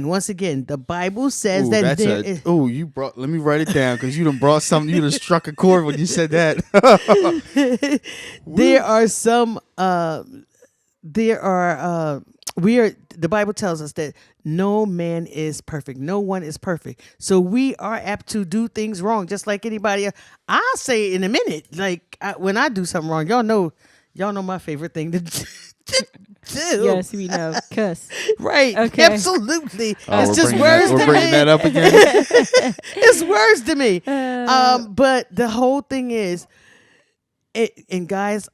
Once again, the Bible says Ooh, that you brought. Let me write it down, because you done brought something. You done struck a chord when you said that. The Bible tells us that no man is perfect. No one is perfect. So we are apt to do things wrong, just like anybody else. I'll say in a minute, like when I do something wrong, y'all know my favorite thing to do. Yes, we know. Cuss. Right. Okay. Absolutely. Oh, it's just words to me. We're bringing that up again. It's words to me. But the whole thing is, in God's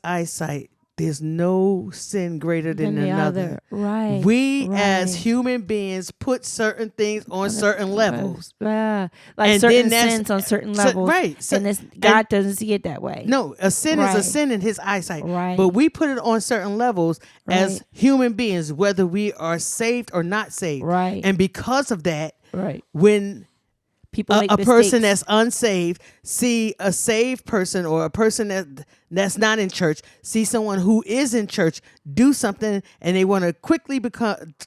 eyesight, there's no sin greater than another. Right. We as human beings put certain things on certain levels. Like And certain then sins on certain levels. Right. And God doesn't see it that way. No, a sin is a sin in his eyesight. Right. But we put it on certain levels as Right. human beings, whether we are saved or not saved. Right. And because of that, Right. when People make a person mistakes. that's unsaved see a saved person, or a person that's not in church, see someone who is in church do something, and they want to quickly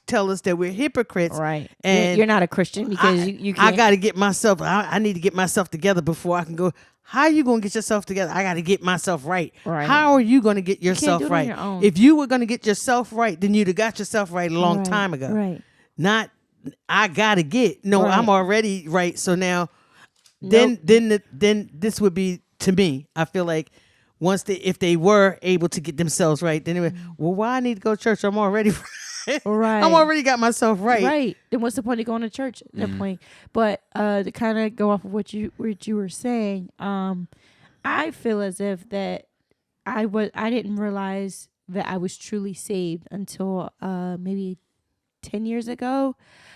tell us that we're hypocrites. Right. And you're not a Christian because you can't. I got to get myself. I need to get myself together before I can go. How are you going to get yourself together? I got to get myself right. Right. How are you going to get yourself do it on right? your own. If you were going to get yourself right, then you'd have got yourself right a long Right, time ago. Right. Not I got to get. No, Right. I'm already right. So now, then this would be, to me, I feel like if they were able to get themselves right, then they would, well, why I need to go to church? I'm already Right. I'm already got myself right. Right. Then what's the point of going to church at that point? But to kind of go off of what you were saying, I feel as if that I didn't realize that I was truly saved until maybe 10 years ago.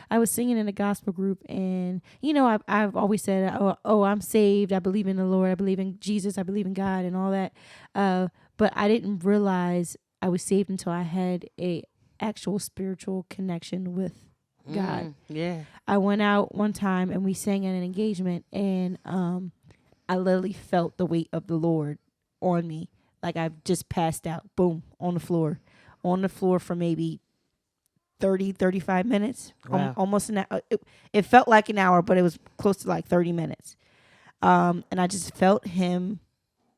I was singing in a gospel group, and I've always said, oh, I'm saved. I believe in the Lord. I believe in Jesus. I believe in God and all that. But I didn't realize I was saved until I had a actual spiritual connection with God. Yeah. I went out one time and we sang at an engagement, and I literally felt the weight of the Lord on me. Like I've just passed out, boom, on the floor for maybe 35 minutes, Wow. almost an hour. It felt like an hour, but it was close to like 30 minutes. And I just felt the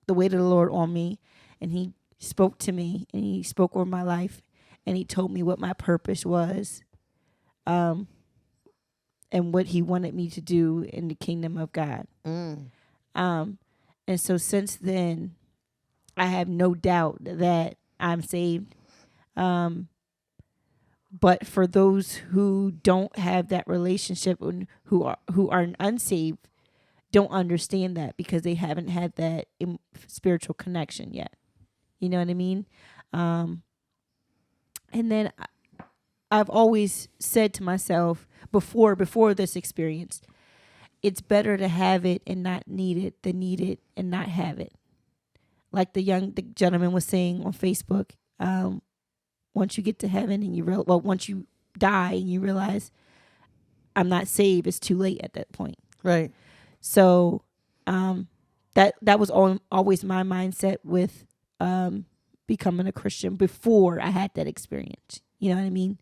weight of the Lord on me, and he spoke to me, and he spoke over my life, and he told me what my purpose was, and what he wanted me to do in the kingdom of God. And so since then, I have no doubt that I'm saved. But for those who don't have that relationship and who are unsaved, don't understand that because they haven't had that spiritual connection yet. You know what I mean? And then I've always said to myself before this experience, it's better to have it and not need it than need it and not have it. Like the gentleman was saying on Facebook, once you get to heaven and once you die and you realize I'm not saved, it's too late at that point. Right. So that was always my mindset with becoming a Christian before I had that experience. You know what I mean?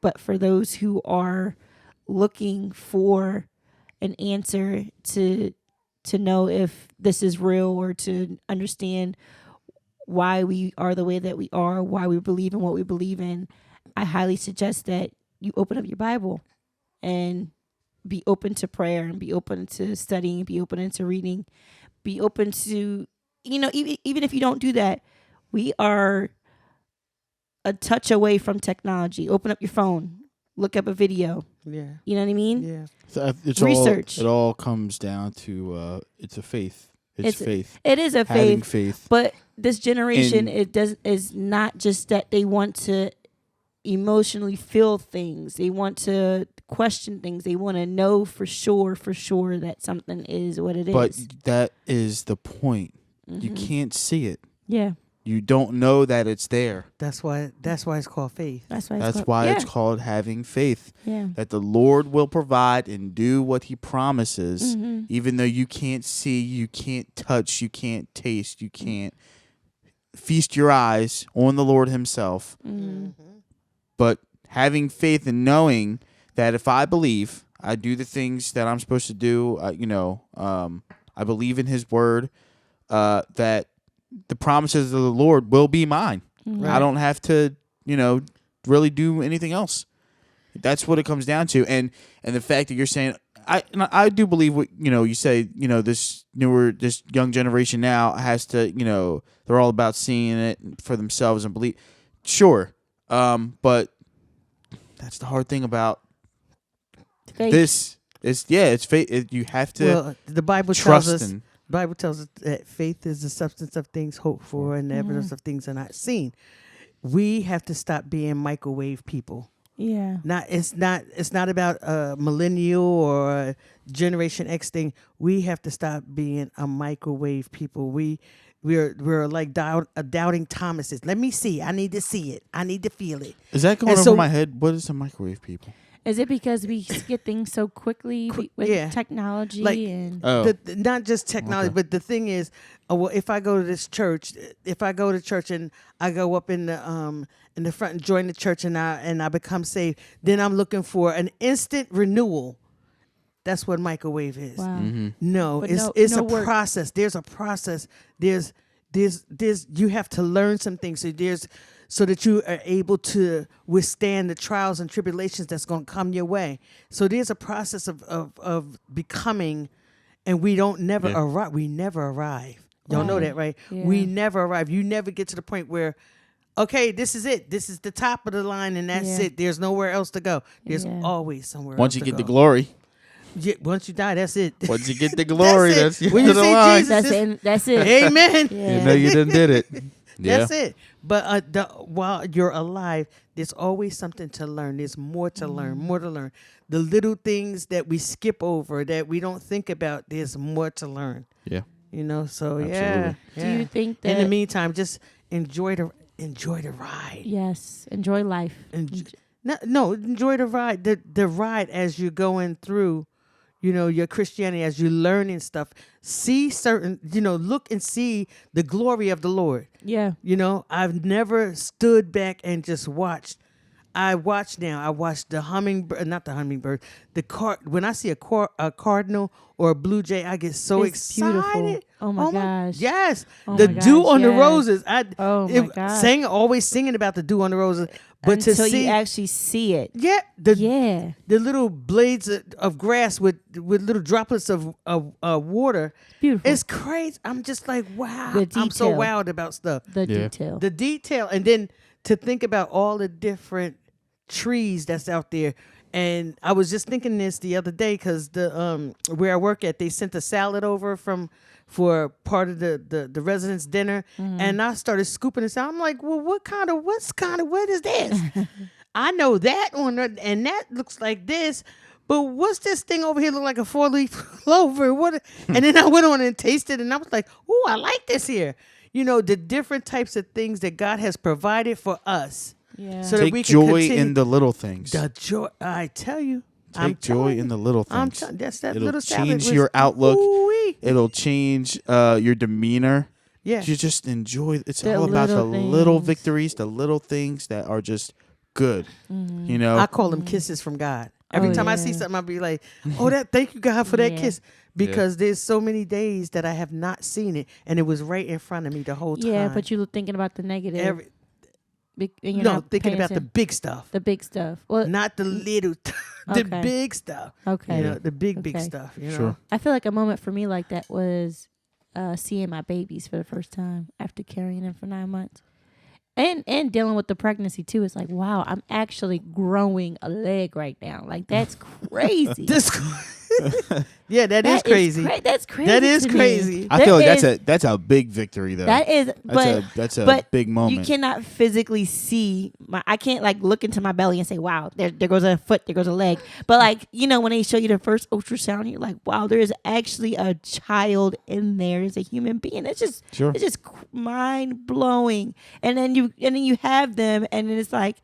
But for those who are looking for an answer to know if this is real, or to understand why we are the way that we are, why we believe in what we believe in, I highly suggest that you open up your Bible and be open to prayer, and be open to studying, be open to reading, be open to, even if you don't do that, we are a touch away from technology. Open up your phone, look up a video. Yeah. You know what I mean? Yeah. So it's Research. It all comes down to it's a faith. It's faith. It is a Having faith. faith. But this generation, is not just that they want to emotionally feel things. They want to question things. They want to know for sure that something is what it is. But that is the point. Mm-hmm. You can't see it. Yeah. You don't know that it's there. That's why it's called faith. That's why It's called having faith. Yeah. That the Lord will provide and do what he promises, Mm-hmm. even though you can't see, you can't touch, you can't taste, you can't feast your eyes on the Lord himself. Mm-hmm. But having faith and knowing that if I believe, I do the things that I'm supposed to do, I believe in his word, that the promises of the Lord will be mine. Mm-hmm. I don't have to, really do anything else. That's what it comes down to. And the fact that you're saying, I do believe what, you say, this young generation now has to, they're all about seeing it for themselves and believe. Sure. But that's the hard thing about Faith. this. It's faith. You have to Well, the Bible trust tells us. in. The Bible tells us that faith is the substance of things hoped for and the evidence of things are not seen. We have to stop being microwave people. Yeah. It's not about a millennial or a Generation X thing. We have to stop being a microwave people. We're like doubting Thomases. Let me see. I need to see it. I need to feel it. Is that going And over so- my head? What is a microwave people? Is it because we get things so quickly with technology Like, and not just technology, but the thing is, well, if I go to this church, if I go to church and I go up in the front and join the church and I become saved, then I'm looking for an instant renewal. That's what microwave is. wow. No, But it's no a work. process. There's a process. There's you have to learn some things. So that you are able to withstand the trials and tribulations that's going to come your way. So there's a process of becoming, and we don't never arrive. We never arrive. Y'all know that, right? Yeah. We never arrive. You never get to the point where, okay, this is it. This is the top of the line, and that's Yeah. it. There's nowhere else to go. There's Yeah. always somewhere Once else you to get go. the glory, Once you die, that's it. once you get the glory, That's that's it. When you to the say line. Jesus, That's it's- it. That's it. Amen. Yeah. You know you done did it. Yeah. That's it. But while you're alive, there's always something to learn. There's more to learn, more to learn. The little things that we skip over, that we don't think about, there's more to learn. Yeah. You know, so Absolutely. Do you think that? in the meantime, just enjoy the ride. Yes. Enjoy life. No, enjoy the ride. The ride as you're going through, you know, your Christianity, as you're learning stuff. See certain, look and see the glory of the Lord. Yeah. You know, I've never stood back and just watched. I watch now. I watch the hummingbird, not the hummingbird. When I see a cardinal or a blue jay, I get so It's excited. beautiful. Oh my gosh. Yes, Oh the my dew gosh, on the yes. roses. Oh my gosh. Always singing about the dew on the roses, but Until to see, you actually see it. the little blades of grass with little droplets of water. Beautiful. It's crazy. I'm just like, wow. The I'm so detail. wowed about stuff. The Yeah. detail. The detail, and then to think about all the different trees that's out there. And I was just thinking this the other day because the where I work at, they sent a salad over for part of the residents' dinner, and I started scooping this out. I'm like, well, what is this? I know that one, and that looks like this. But what's this thing over here look like a 4-leaf clover? What? And then I went on and tasted, and I was like, "Ooh, I like this here." You know, the different types of things that God has provided for us. yeah. So that Take we can joy continue- in the little things. The joy, I tell you. Take joy in the little things. That's that It'll little salad change was- your outlook. Ooh-wee. It'll change your demeanor. Yeah. You just enjoy. It's The all about the little little things. victories, the little things that are just good. You know, I call them kisses from God. Every Oh, time I see yeah. something, I'll be like, "Oh, thank you, God, for that Yeah. kiss," because there's so many days that I have not seen it, and it was right in front of me the whole time. Yeah, but you were thinking about the negative. And you're no, not thinking paying about the attention. big stuff, the big stuff. Well, not the little, the Okay. big stuff. okay. You know, the big Okay. stuff. You know, Sure. I feel like a moment for me like that was seeing my babies for the first time after carrying them for 9 months. And dealing with the pregnancy too. It's like, wow, I'm actually growing a leg right now. Like that's crazy. This, yeah, that is crazy. That's crazy. That is to me. crazy. I feel like is- that's a big victory though. That is, but that's a but big moment. You cannot physically see I can't like look into my belly and say, wow, there goes a foot, there goes a leg. But like, when they show you the first ultrasound, you're like, wow, there is actually a child in there. There's a human being. It's just Sure. it's just mind blowing. And then you have them, and then it's like,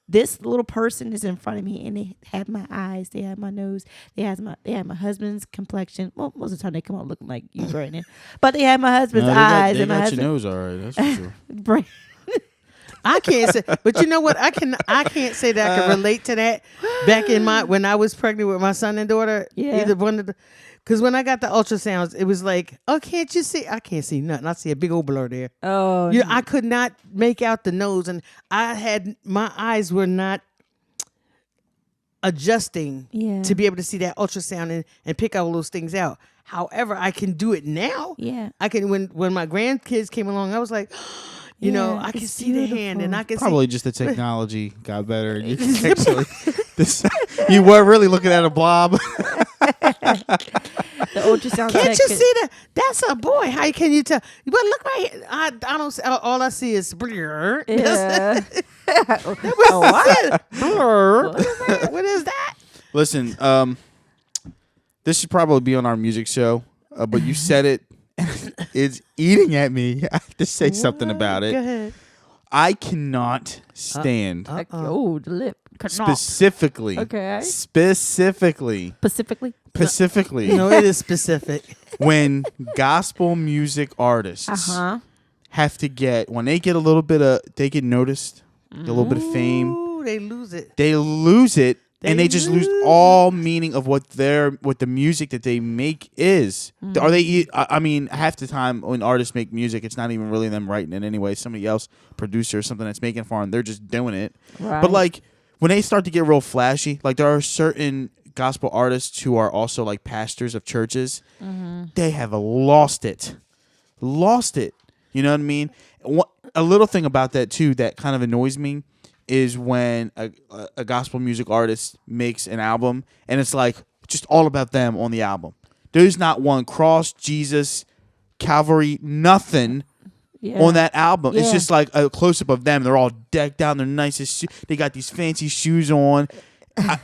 this little person is in front of me, and they have my eyes, they have my nose, they have my husband's complexion. Well, most of the time they come out looking like you right now, but they have my husband's No, they got- eyes they and my got husband. your nose all right. That's for sure. Brain. I can't say, but you know what? I can't say that I can relate to that. Back in when I was pregnant with my son and daughter, Yeah. either one of the, because when I got the ultrasounds, it was like, oh, can't you see? I can't see nothing. I see a big old blur there. Oh, I could not make out the nose, and my eyes were not adjusting Yeah. to be able to see that ultrasound and pick all those things out. However, I can do it now. Yeah. I can when my grandkids came along, I was like, Yeah, I can it's see the hand, and beautiful. I can Probably just the technology got better, and you can actually. You were really looking at a blob. The ultrasound. Can't tech you could- see that? That's a boy. How can you tell? But look right here. I don't. All I see is blur. Yeah. What? Blur. What is that? Listen, this should probably be on our music show, but you said it. It's eating at me. I have to say something about Go it. ahead. I cannot stand Oh, the lip. specifically. Okay. Specifically. No, it is specific. When gospel music artists have to get, when they get a little bit of, they get noticed, a little bit of fame. Ooh, they lose it. They lose it. And they just lose all meaning of what the music that they make is. Are they? I mean, half the time when artists make music, it's not even really them writing it anyway. Somebody else, producer or something that's making it for them. They're just doing it. Right. But like when they start to get real flashy, like there are certain gospel artists who are also like pastors of churches. They have lost it. Lost it. You know what I mean? A little thing about that too that kind of annoys me is when a gospel music artist makes an album and it's like just all about them on the album. There's not one cross, Jesus, Calvary, nothing on that album. Yeah. It's just like a close-up of them. They're all decked out in their nicest they got these fancy shoes on.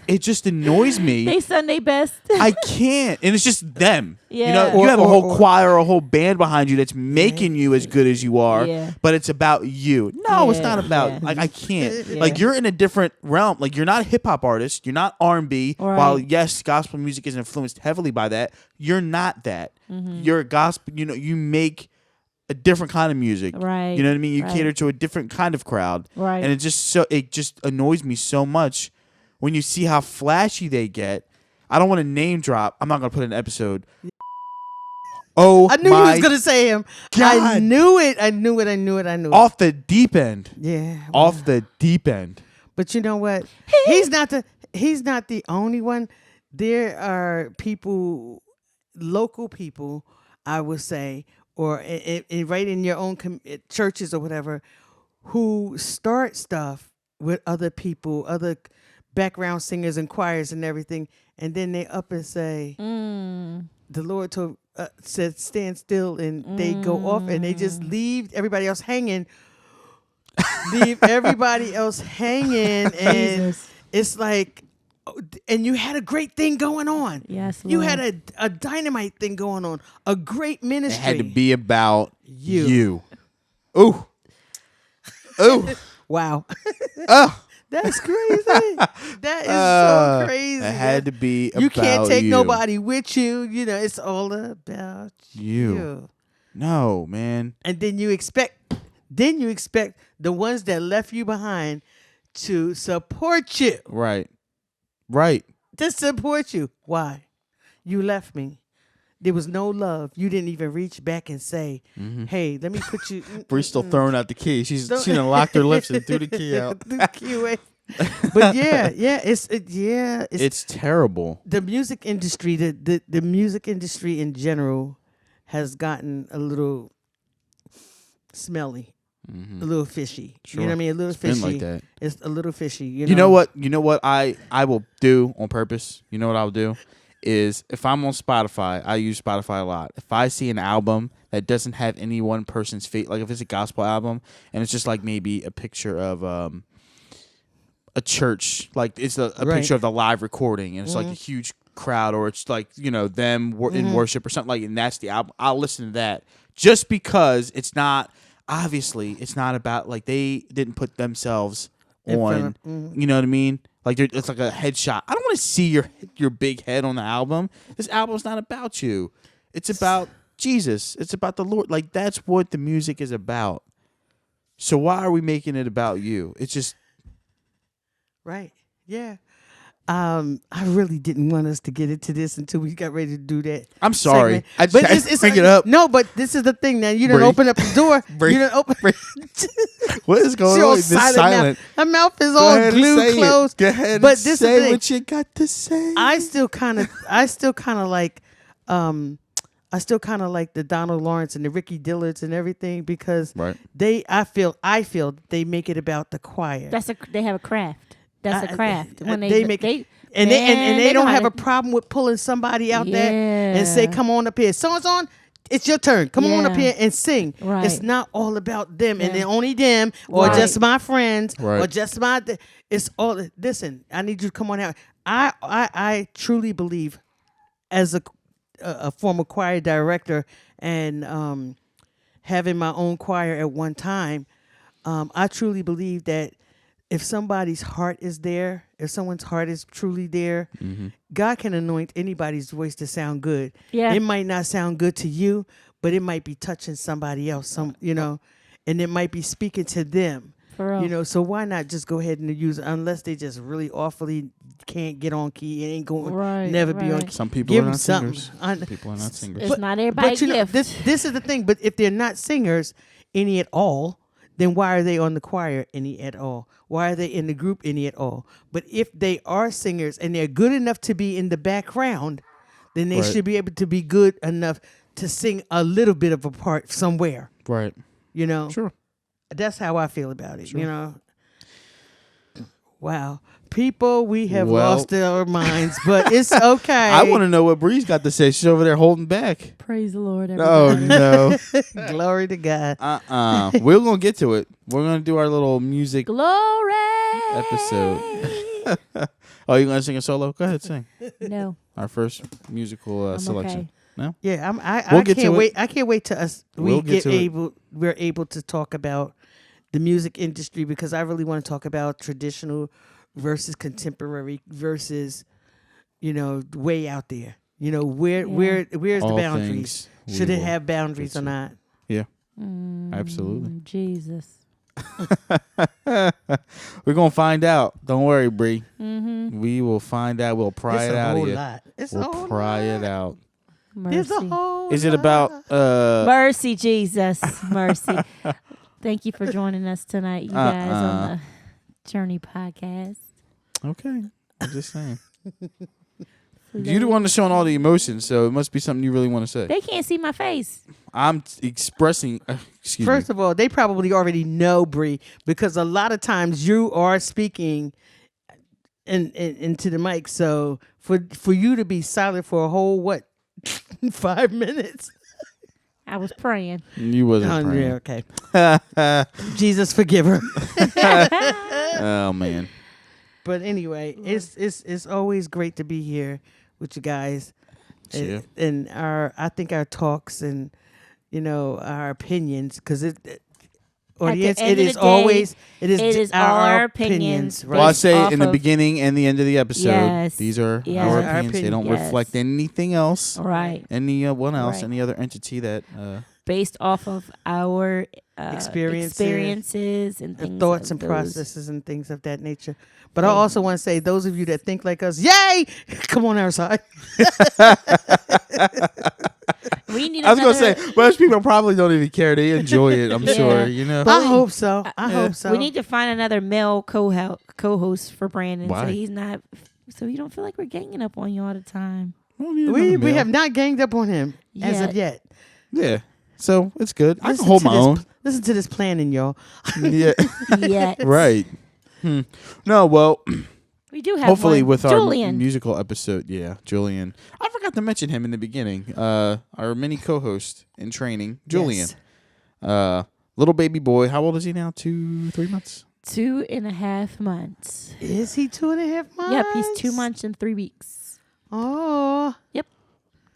It just annoys me. They Sunday best. I can't. And it's just them. Yeah. You know, you have a whole choir, a whole band behind you that's making you as good as you are, but it's about you. No, it's not about, like, I can't. Yeah. Like, you're in a different realm. Like, you're not a hip-hop artist. You're not R&B. Right. While, yes, gospel music is influenced heavily by that, you're not that. You're a gospel, you know, you make a different kind of music. Right. You know what I mean? You Right. cater to a different kind of crowd. Right. And it just annoys me so much when you see how flashy they get. I don't want to name drop. I'm not going to put in an episode. Oh, I knew he was going to say him. God. I knew it. Off the deep end. Yeah. Off the deep end. But you know what? He's not the only one. There are people, local people, I would say, or right in your own churches or whatever, who start stuff with other people, other background singers and choirs and everything, and then they up and say, the Lord said stand still, and they go off and they just leave everybody else hanging. And it's like, and you had a great thing going on. Yes, you Lord. had a dynamite thing going on, a great ministry. It had to be about You. Ooh. Ooh. Wow. Oh. That's crazy. That is so crazy. It had to be about you can't take you. nobody with you. You know, it's all about you. No, man. And then you expect the ones that left you behind to support you. Right. To support you. Why? You left me. There was no love. You didn't even reach back and say, hey, let me put you. Bree's still throwing out the key. She done locked her lips and threw the key out. Threw the key away. But it's terrible. The music industry, the music industry in general has gotten a little smelly. A little fishy. Sure. You know what I mean? A little fishy. Been like that. It's a little fishy. You know what? You know what I will do on purpose? You know what I'll do? Is if I'm on Spotify, I use Spotify a lot. If I see an album that doesn't have any one person's face, like if it's a gospel album and it's just like maybe a picture of a church, like it's a picture of the live recording and it's like a huge crowd, or it's like, you know, them in worship or something like, and that's the album, I'll listen to that just because it's not, obviously it's not about, like, they didn't put themselves on, you know what I mean? Like, it's like a headshot. I don't want to see your big head on the album. This album's not about you. It's about Jesus. It's about the Lord. Like, that's what the music is about. So why are we making it about you? It's just... Right. Yeah. I really didn't want us to get into this until we got ready to do that. I'm sorry. Segment. I just had to bring it up. No, but this is the thing. Now you done Bree. open up the door. Bree. You done open. What is going She on? all This silent. Her mouth is Go all ahead and glued say closed. it. Go ahead But and this is say the thing. what you got to say. I still kind of like the Donald Lawrence and the Ricky Dillards and everything, because I feel they make it about the choir. They have a craft. That's a craft. When they don't have a problem with pulling somebody out there and say, "Come on up here, someone's on. It's your turn. Come on up here and sing." Right. It's not all about them and they're only them, or just my friends, or just my. It's all. Listen, I need you to come on out. I truly believe, as a former choir director and having my own choir at one time, I truly believe that if somebody's heart is there, if someone's heart is truly there, God can anoint anybody's voice to sound good. Yeah. It might not sound good to you, but it might be touching somebody else, and it might be speaking to them. For real. So why not just go ahead and use it, unless they just really awfully can't get on key and ain't going never be on key. Some people Give are them not something. singers. People are not singers. It's not everybody's gift. This is the thing. But if they're not singers any at all, then why are they on the choir any at all? Why are they in the group any at all? But if they are singers and they're good enough to be in the background, then they should be able to be good enough to sing a little bit of a part somewhere. Right. Sure. That's how I feel about it. Sure. Wow. People, we have lost our minds, but it's okay. I want to know what Bree's got to say. She's over there holding back. Praise the Lord, Oh, everybody. no. Glory to God. We're going to get to it. We're going to do our little music Glory episode. Oh, you going to sing a solo? Go ahead, sing. No. Our first musical I'm selection. okay. No? Yeah, We'll I get can't to wait. I can't wait till We'll get to it. we're able to talk about the music industry, because I really want to talk about traditional versus contemporary versus way out there. Where's the All boundaries? things Should we it will have boundaries get or to. not? Yeah. Absolutely. Jesus. We're going to find out. Don't worry, Bree. We will find out. We'll pry It's it a out whole of you. lot. It's We'll a whole pry lot. it out. Mercy. There's a whole Is it lot. about Mercy, Jesus. Mercy. Thank you for joining us tonight, you guys, on the Journey Podcast. Okay. I'm just saying. You're the one that's showing all the emotions, so it must be something you really want to say. They can't see my face. I'm expressing. Excuse First me. of all, they probably already know, Bree, because a lot of times you are speaking into the mic. So for you to be silent for a whole 5 minutes? I was praying. You wasn't Yeah, praying. okay. Jesus, forgive her. Oh man. But anyway, it's always great to be here with you guys, Yeah. and I think our talks and our opinions, because audience, end it of is the day, always it is our our opinions, right? Well, I based say off in the of- beginning and the end of the episode, Yes. these are Yes. our Our opinions. They don't opinions. reflect anything else, Right. anyone else, Right. any other entity that. Based off of our Experiences, and the things thoughts of and those. processes and things of that nature. But I also want to say, those of you that think like us, yay, come on our side. We need I was gonna another- say most people probably don't even care. They enjoy it. I'm Yeah. sure. I hope so. I hope so. We need to find another male co-host for Brandon, Why? so he's not, so you don't feel like we're ganging up on you all the time. we have not ganged up on him as of yet. Yeah. So it's good. I can Listen hold to my this- own. Listen to this planning, y'all. Yeah. Yeah, Right. No. Well. We do have Hopefully one. with Julian. our musical episode, Julian. I forgot to mention him in the beginning. Our mini co-host in training, Julian. Yes. Little baby boy. How old is he now? 2-3 months? 2.5 months. Is he 2.5 months? Yep, he's 2 months and 3 weeks. Oh.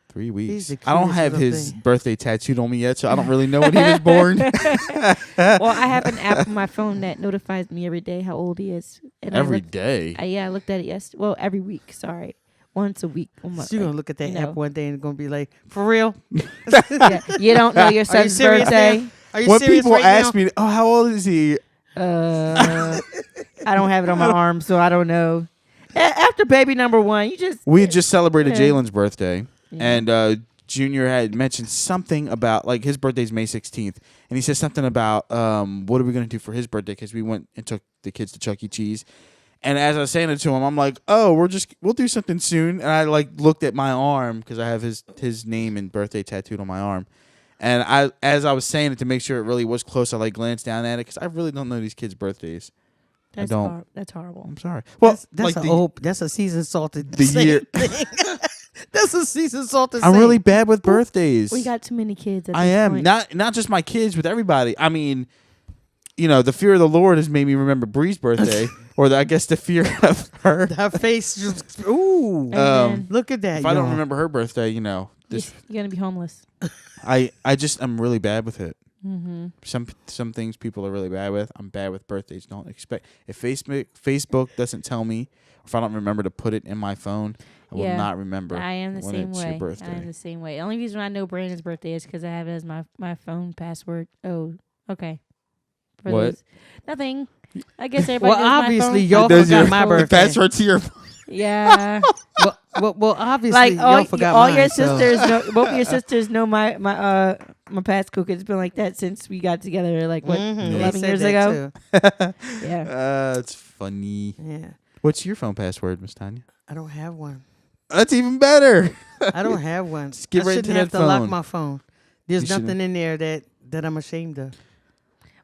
3 weeks. He's the I don't cutest have little his thing. birthday tattooed on me yet, so I don't really know when he was born. Well, I have an app on my phone that notifies me every day how old he is. And Every I looked, day. I looked at it yesterday. Well, every week. Sorry, once a week. So you're going to look at that you app know. one day and going to be like, for real? Yeah, you don't know your son's serious, birthday. man? Are you When serious people right ask now? me, "Oh, how old is he?" I don't have it on my arm, so I don't know. After baby number 1, you just We had just celebrated Yeah. Jalen's birthday, and Junior had mentioned something about, like, his birthday's May 16th, and he said something about what are we going to do for his birthday, because we went and took the kids to Chuck E. Cheese. And as I was saying it to him, I'm like, oh, we'll do something soon. And I looked at my arm, because I have his name and birthday tattooed on my arm. And as I was saying it to make sure it really was close, I glanced down at it, because I really don't know these kids' birthdays. that's don't. that's horrible. I'm sorry. Well, That's a seasoned salted the year. That's a seasoned salted I'm saying. really bad with birthdays. We got too many kids. At I this am point. not just my kids, with everybody. I mean, the fear of the Lord has made me remember Bree's birthday, or I guess the fear of her. Her face just, ooh. Amen. Look at that, If I don't y'all. remember her birthday, this You're gonna be homeless. I'm really bad with it. Mm-hmm. Some things people are really bad with. I'm bad with birthdays. Don't expect if Facebook doesn't tell me, or if I don't remember to put it in my phone, I will not remember. I am the when same it's way. Your birthday. I am the same way. The only reason I know Brandon's birthday is because I have it as my phone password. Oh, okay. For What? Nothing. I guess everybody Well, knows my obviously, phone. y'all Does forgot your my the birthday. password to your Yeah. Well, obviously, Like y'all forgot all mine. your so- sisters know, both of your sisters know my passcode. It's been like that since we got together. Like what, Mhm, they 11 said years that ago. too. Yeah. It's funny. Yeah, What's your phone password, Miss Tanya? I don't have one. That's even better. I don't have one. Just get I right shouldn't to have that to lock phone. my phone. There's You shouldn't. nothing in there that I'm ashamed of.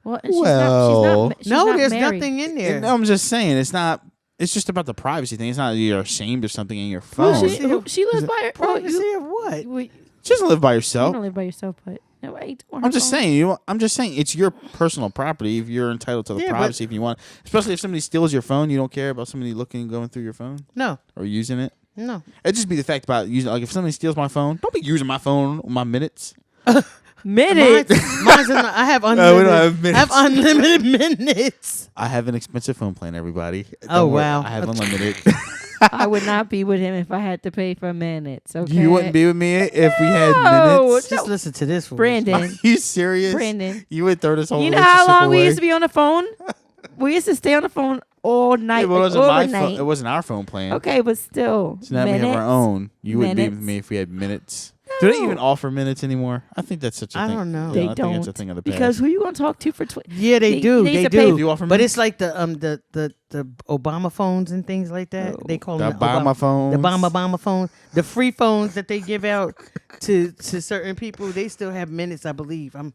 Well, Well- she's No, not there's married. nothing in there. And I'm just saying, it's not. It's just about the privacy thing. It's not that you're ashamed of something in your Well, phone. She lives by her. Privacy of what? You She doesn't live by herself. don't live by yourself, but no, wait, I'm just saying. I'm just saying. It's your personal property. If you're entitled to the Yeah, but- privacy, if you want, especially if somebody steals your phone, you don't care about somebody looking and going through your phone No, or using it. no. It'd just be the fact about using. Like if somebody steals my phone, don't be using my phone on my minutes. Minutes. I have we unlimited. don't have minutes. I have unlimited minutes. I have an expensive phone plan. Everybody. Oh, Don't worry, wow. I have unlimited. I would not be with him if I had to pay for minutes. Okay. You wouldn't be with me if we had No, minutes. Just listen to this, fool. Brandon. Are you serious? Brandon. You would throw this whole You know how relationship long we away? used to be on the phone? We used to stay on the phone all night, Yeah, but it like wasn't my overnight. phone. It wasn't our phone plan. Okay, but still. So now we have our own. You wouldn't be with Minutes. me if we had minutes. Do they No. even offer minutes anymore? I think that's such a I thing. don't know. Yeah, They I think don't. it's a thing of the past. Because who you going to talk to for Yeah, they do. They They used to pay- do. If you offer But me- it's like the Obama phones and things like that. Oh. They call the them Obama phones. The Obama phone, the free phones that they give out to certain people. They still have minutes, I believe. I'm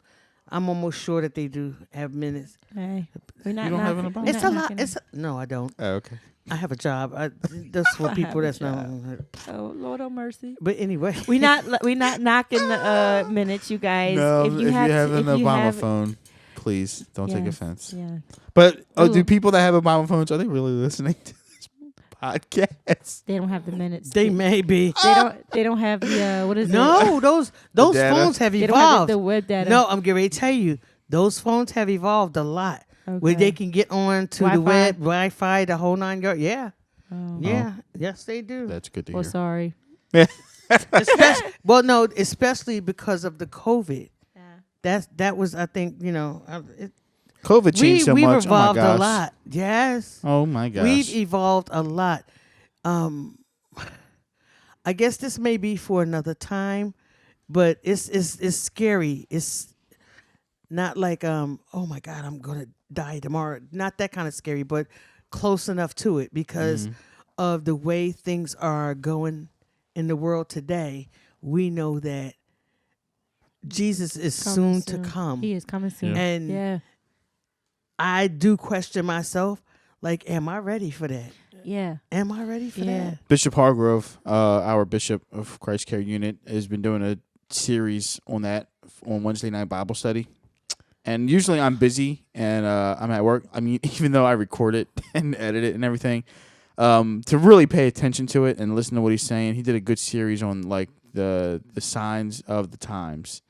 almost sure that they do have minutes. Hey, we're not You don't have an knocking- Obama? we're It's not a lot. knocking It's no, I don't. Oh, okay. I have a job. That's for I people have a that's not. job. Oh, Lord have mercy. But anyway, We not knocking the minutes, you guys. No, if you have, an if you Obama have, phone, please don't take Yes, offense. Yeah. But do Ooh. people that have Obama phones, are they really listening to this podcast? They don't have the minutes. they may be. They don't have the what is it? No, those data. phones have They don't have evolved. the web data. No, I'm getting ready to tell you, those phones have evolved a lot. Where Okay. they can get on to the Wi-Fi? web, Wi-Fi, the whole 9 yards. Yeah, Oh. yeah, yes, they do. That's good to Well, hear. sorry. Well, no, especially because of the COVID. That was, I think, COVID changed so we've much. evolved Oh my gosh. a lot. Yes, Oh my gosh. we've evolved a lot. I guess this may be for another time, but it's scary. It's not like oh my God, I'm gonna die tomorrow. Not that kind of scary, but close enough to it because of the way things are going in the world today. We know that Jesus is soon to come. He is coming soon. Yeah. And Yeah. I do question myself, like, am I ready for that? Yeah. Am I ready for Yeah. that? Bishop Hargrove, our bishop of Christ Care Unit, has been doing a series on that on Wednesday night Bible study. And usually I'm busy and I'm at work. I mean, even though I record it and edit it and everything, to really pay attention to it and listen to what he's saying. He did a good series on like the signs of the times,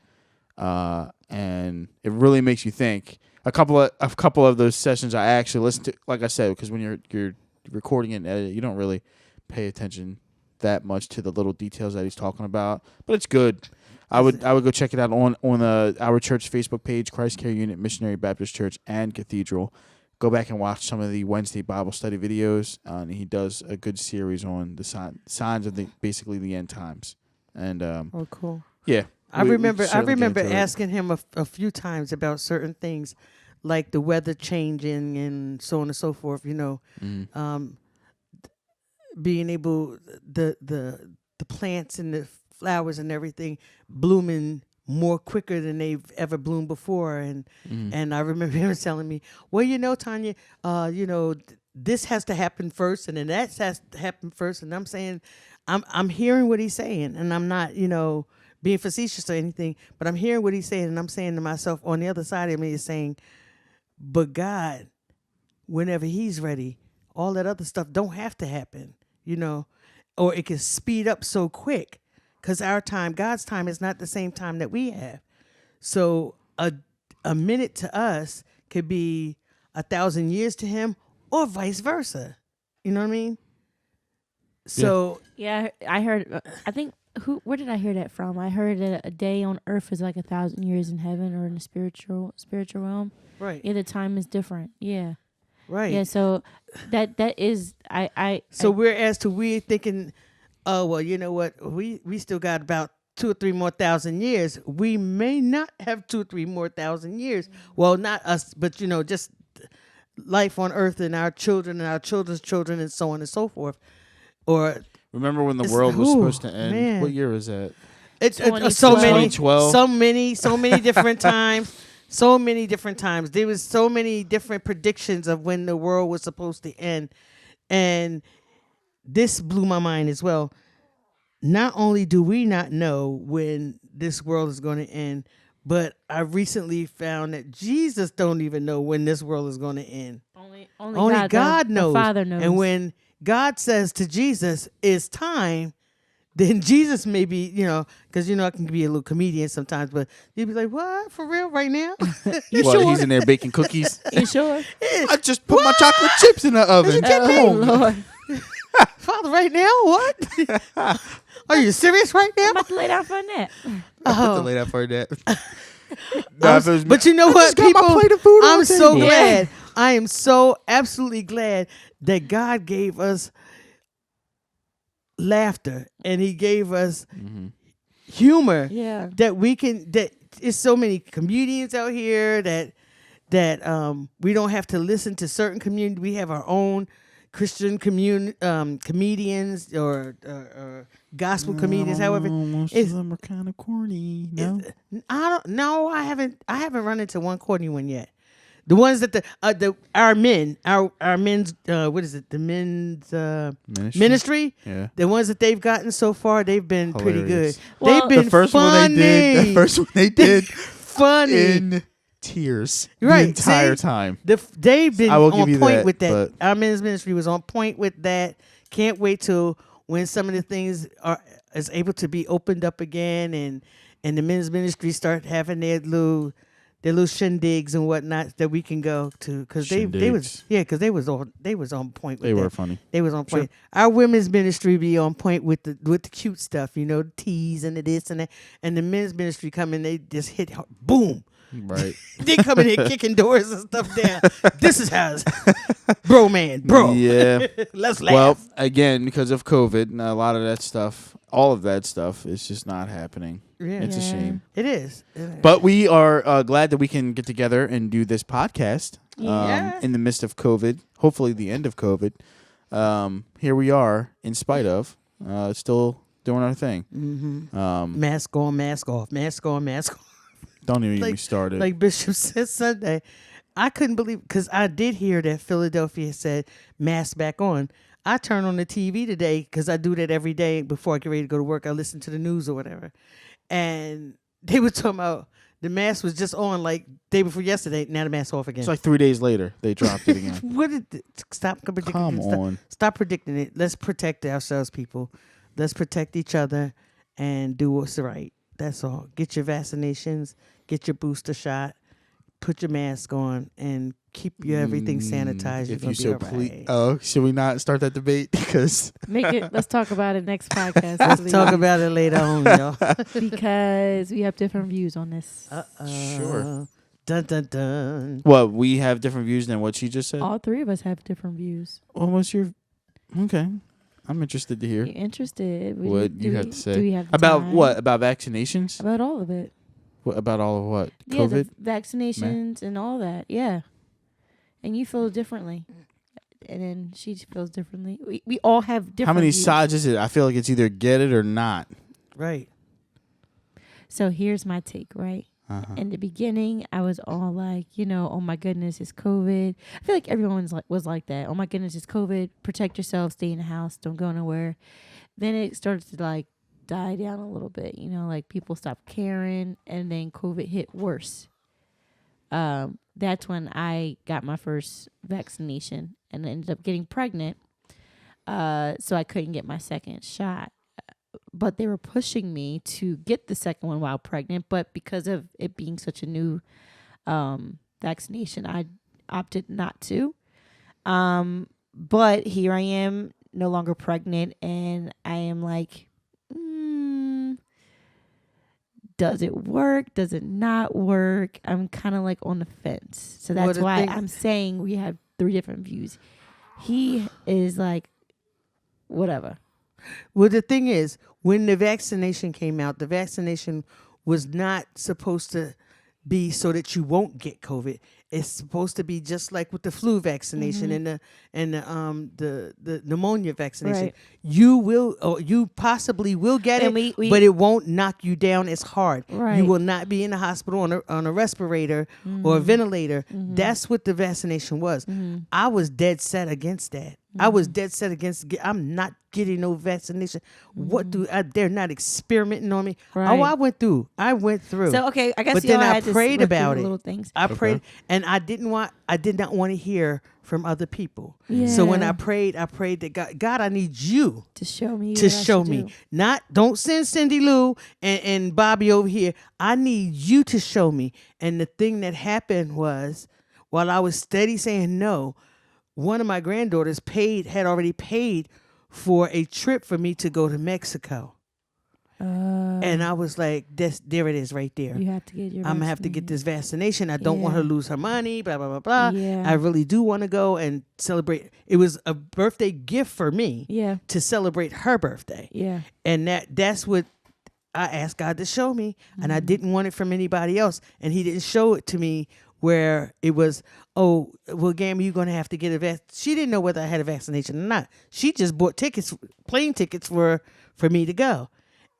and it really makes you think. A couple of those sessions I actually listened to, like I said, because when you're recording it and edit it, you don't really pay attention that much to the little details that he's talking about. But it's good. I would go check it out on our church Facebook page, Christ Care Unit Missionary Baptist Church and Cathedral. Go back and watch some of the Wednesday Bible study videos. And he does a good series on the signs of basically the end times. And Oh, cool. yeah, I we remember certainly get into it. asking him a few times about certain things, like the weather changing and so on and so forth. Being able the plants and the flowers and everything blooming more quicker than they've ever bloomed before, and I remember him telling me, well, Tanya, this has to happen first, and then that has to happen first, and I'm saying, I'm hearing what he's saying, and I'm not, being facetious or anything, but I'm hearing what he's saying, and I'm saying to myself, on the other side of me is saying, but God, whenever he's ready, all that other stuff don't have to happen, or it can speed up so quick, because our time, God's time, is not the same time that we have. So a minute to us could be 1,000 years to him, or vice versa. You know what I mean? So Yeah, I heard. I think where did I hear that from? I heard that a day on earth is like 1,000 years in heaven or in the spiritual realm. right, Yeah, the time is different. Yeah, right. yeah. So that is So we're thinking, oh well, you know what? We still got about 2 or 3 more thousand years. We may not have 2 or 3 more thousand years. Well, not us, but just life on Earth and our children and our children's children and so on and so forth. Or Remember when the It's- world was ooh, supposed to end? man. What year was that? it's so 2012. many, 2012. so many different times. So many different times. There was so many different predictions of when the world was supposed to end, and this blew my mind as well. Not only do we not know when this world is going to end, but I recently found that Jesus don't even know when this world is going to end. Only God knows. The Father knows. And when God says to Jesus, "It's time," then Jesus may be, because I can be a little comedian sometimes, but you'd be like, "What? For real? Right now?" You What, sure? he's in there baking cookies? You sure? I just put my chocolate chips in the oven. Oh, Lord. Father, right now? What? Are you serious right now? I'm about to lay down for a nap. I put the late out for that. But you know what, just got my people? plate of food on I'm the so table. glad. I am so absolutely glad that God gave us laughter and He gave us humor. Yeah. That we can. That it's so many comedians out here that we don't have to listen to certain community. We have our own Christian comedians or gospel comedians. However, most it's- of them are kind of corny. No, I don't. No, I haven't run into one corny one yet. The ones that our men's what is it? The men's ministry. Yeah. The ones that they've gotten so far, they've been pretty good. Hilarious. Well, They've been The first funny. one they did funny. in tears Right, the entire see? time. They've been I will on give you point that, with that. but- Our men's ministry was on point with that. Can't wait till when some of the things is able to be opened up again, and the men's ministry start having their little shindigs and whatnot that we can go to, because they was on point with They that. were funny. They was on point. Our women's ministry be on point with the cute stuff, the teas and the this and that, and the men's ministry come in, they just hit boom. Right. They come in here kicking doors and stuff down. This is how it's bro. Yeah. Let's laugh. Well, again, because of COVID, and a lot of that stuff, all of that stuff is just not happening. Yeah. It's a Yeah. shame. It is. But we are glad that we can get together and do this podcast Yeah. in the midst of COVID, hopefully the end of COVID. Here we are, in spite of, still doing our thing. Mask on, mask off, mask on, mask off. Don't even get me started. Like Bishop said Sunday, I couldn't believe, because I did hear that Philadelphia said mask back on. I turn on the TV today because I do that every day before I get ready to go to work. I listen to the news or whatever, and they were talking about the mask was just on like day before yesterday. Now the mask off again. It's like 3 days later, they dropped it again. What did stop predicting? Come on. Stop predicting it. Let's protect ourselves, people. Let's protect each other and do what's right. That's all. Get your vaccinations. Get your booster shot. Put your mask on and keep your everything sanitized. If You're you so gonna be all please. right. Oh, should we not start that debate? Because Let's talk about it next podcast. Let's please. talk about it later on, y'all. because we have different views on this. Sure. Dun dun dun. what, we have different views than what she just said? All three of us have different views. Well, what's your... Okay. I'm interested to hear. You interested? What you have to say. Do we have the About time? what? About vaccinations? About all of it. What, about all of what? Yeah, COVID? the vaccinations and all that. Yeah. And you feel differently. And then she feels differently. We all have different How many views. sides is it? I feel like it's either get it or not. Right. So here's my take, right? Uh-huh. In the beginning, I was all like, oh my goodness, it's COVID. I feel like everyone's was like that. Oh my goodness, it's COVID. Protect yourself. Stay in the house. Don't go nowhere. Then it started to like die down a little bit. Like people stopped caring, and then COVID hit worse. That's when I got my first vaccination and ended up getting pregnant. So I couldn't get my second shot. But they were pushing me to get the second one while pregnant. But because of it being such a new vaccination. I opted not to. But here I am, no longer pregnant, and I am like, does it work? Does it not work? I'm kind of like on the fence. So that's why I'm saying we have 3 different views. He is like, whatever. Well, the thing is, when the vaccination came out, the vaccination was not supposed to be so that you won't get COVID. It's supposed to be just like with the flu vaccination and the pneumonia vaccination. Right. You possibly will get And it, we but it won't knock you down as hard. Right. You will not be in the hospital on a respirator or a ventilator. That's what the vaccination was. I was dead set against that. I was dead set against. I'm not getting no vaccination. What they're not experimenting on me. Right. Oh, I went through. So okay, I guess But y'all then I had to prayed look through about the it. little things. I prayed, and I did not want to hear from other people. So when I prayed that God, I need you to show me to show me. Don't send Cindy Lou and Bobby over here. I need you to show me. And the thing that happened was, while I was steady saying no, one of my granddaughters had already paid for a trip for me to go to Mexico. And I was like, there it is right there. You have to get your I'm going to have to get this vaccination. I don't want her to lose her money, blah, blah, blah, blah. Yeah. I really do want to go and celebrate. It was a birthday gift for me to celebrate her birthday. Yeah. And that's what I asked God to show me. And I didn't want it from anybody else. And he didn't show it to me where it was, oh, well, Gammy, you're going to have to get a vaccine. She didn't know whether I had a vaccination or not. She just bought plane tickets for me to go.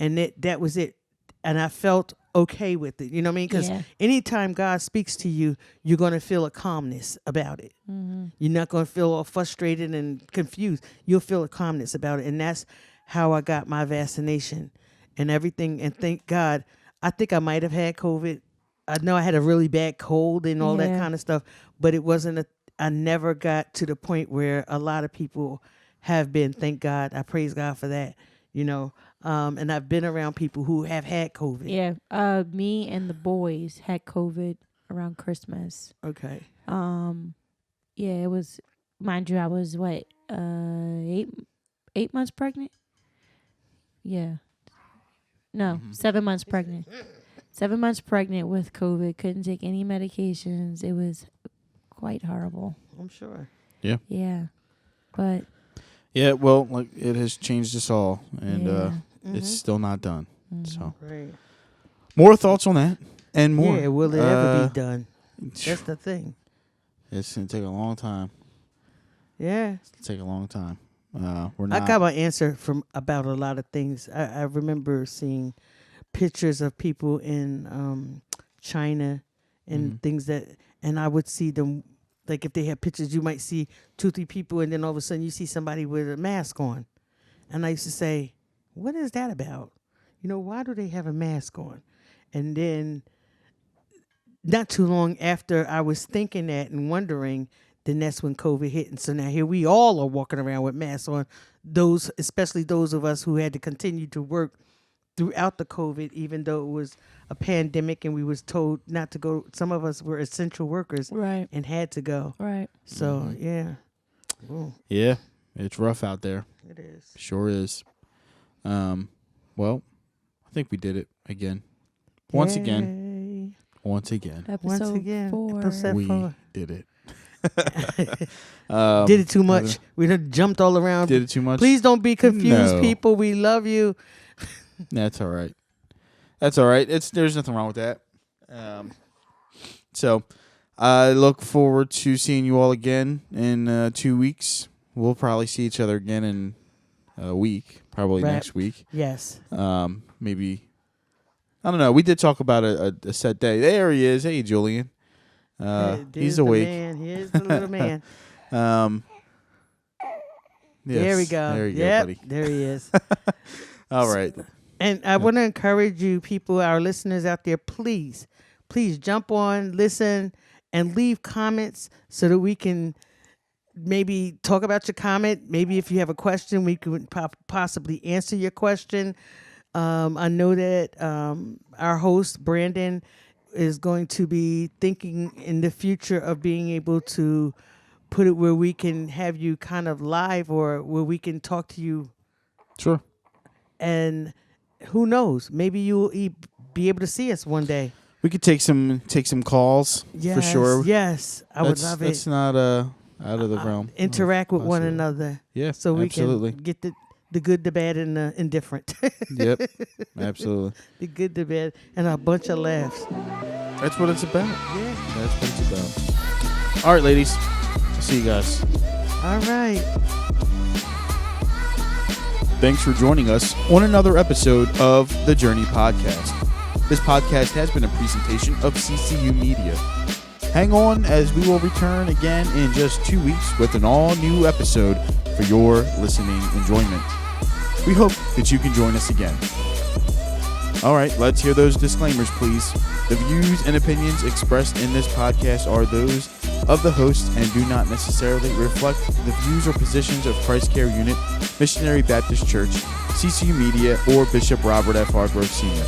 And that was it. And I felt okay with it. You know what I mean? Because anytime God speaks to you, you're going to feel a calmness about it. You're not going to feel all frustrated and confused. You'll feel a calmness about it. And that's how I got my vaccination and everything. And thank God, I think I might have had COVID. I know I had a really bad cold and all that kind of stuff, but it wasn't I never got to the point where a lot of people have been. Thank God. I praise God for that, and I've been around people who have had COVID. Yeah. Me and the boys had COVID around Christmas. Okay. Yeah, it was, mind you, I was 8 months pregnant? Yeah. No, 7 months pregnant. 7 months pregnant with COVID. Couldn't take any medications. It was quite horrible. I'm sure. Yeah. Yeah. But. Yeah, well, like it has changed us all, and it's still not done. So, right. More thoughts on that, and more. Yeah, will it ever be done? That's the thing. It's gonna take a long time. Yeah, It's gonna take a long time. We're not. I got my answer from about a lot of things. I remember seeing pictures of people in China and things and I would see them, like if they had pictures, you might see 2-3 people, and then all of a sudden you see somebody with a mask on. And I used to say, what is that about? Why do they have a mask on? And then not too long after I was thinking that and wondering, then that's when COVID hit. And so now here we all are walking around with masks on, especially those of us who had to continue to work throughout the COVID, even though it was a pandemic and we was told not to go. Some of us were essential workers and had to go. Right. So, yeah. Ooh. Yeah, it's rough out there. It is. Sure is. Well, I think we did it again. Once again. Episode 4. Episode we 4. did it. Did it too much. We done jumped all around. Did it too much? Please don't be confused, No. people. We love you. That's all right. That's all right. There's nothing wrong with that. So I look forward to seeing you all again in 2 weeks. We'll probably see each other again in a week, probably next week. Yes. Maybe, I don't know. We did talk about a set day. There he is. Hey, Julian. He's awake. Here's the little man. Yes, There we go. There you Yep, go, buddy. there he is. All right. And I want to encourage you, people, our listeners out there, please jump on, listen, and leave comments so that we can maybe talk about your comment. Maybe if you have a question, we could possibly answer your question. I know that our host, Brandon, is going to be thinking in the future of being able to put it where we can have you kind of live, or where we can talk to you. Sure. And who knows? Maybe you'll be able to see us one day. We could take some calls for sure. Yes, I would love it. That's not out of the realm. Interact with one another. Yeah, so we absolutely. can get the good, the bad, and the indifferent. Yep, absolutely. The good, the bad, and a bunch of laughs. That's what it's about. Yeah. That's what it's about. All right, ladies. I'll see you guys. All right. Thanks for joining us on another episode of The Journey Podcast. This podcast has been a presentation of CCU Media. Hang on, as we will return again in just 2 weeks with an all-new episode for your listening enjoyment. We hope that you can join us again. All right, let's hear those disclaimers, please. The views and opinions expressed in this podcast are those of the host and do not necessarily reflect the views or positions of Christ Care Unit, Missionary Baptist Church, CCU Media, or Bishop Robert F. Hargrove Sr.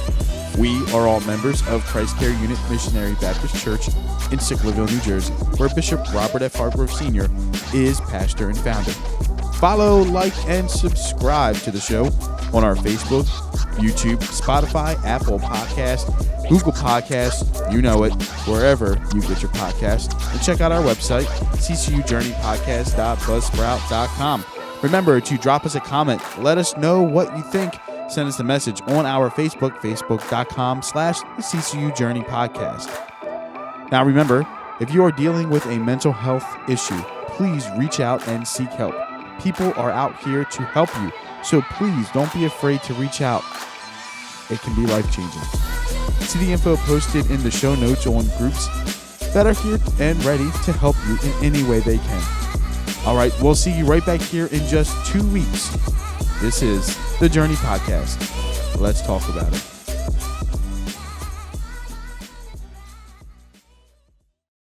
We are all members of Christ Care Unit Missionary Baptist Church in Sicklerville, New Jersey, where Bishop Robert F. Hargrove Sr. is pastor and founder. Follow, like, and subscribe to the show on our Facebook, YouTube, Spotify, Apple Podcast, Google Podcast, you know it, wherever you get your podcast. And check out our website, ccujourneypodcast.buzzsprout.com. Remember to drop us a comment. Let us know what you think. Send us a message on our Facebook, facebook.com/CCU Journey Podcast. Now remember, if you are dealing with a mental health issue, please reach out and seek help. People are out here to help you, so please don't be afraid to reach out. It can be life-changing. See the info posted in the show notes on groups that are here and ready to help you in any way they can. All right, we'll see you right back here in just 2 weeks. This is The Journey Podcast. Let's talk about it.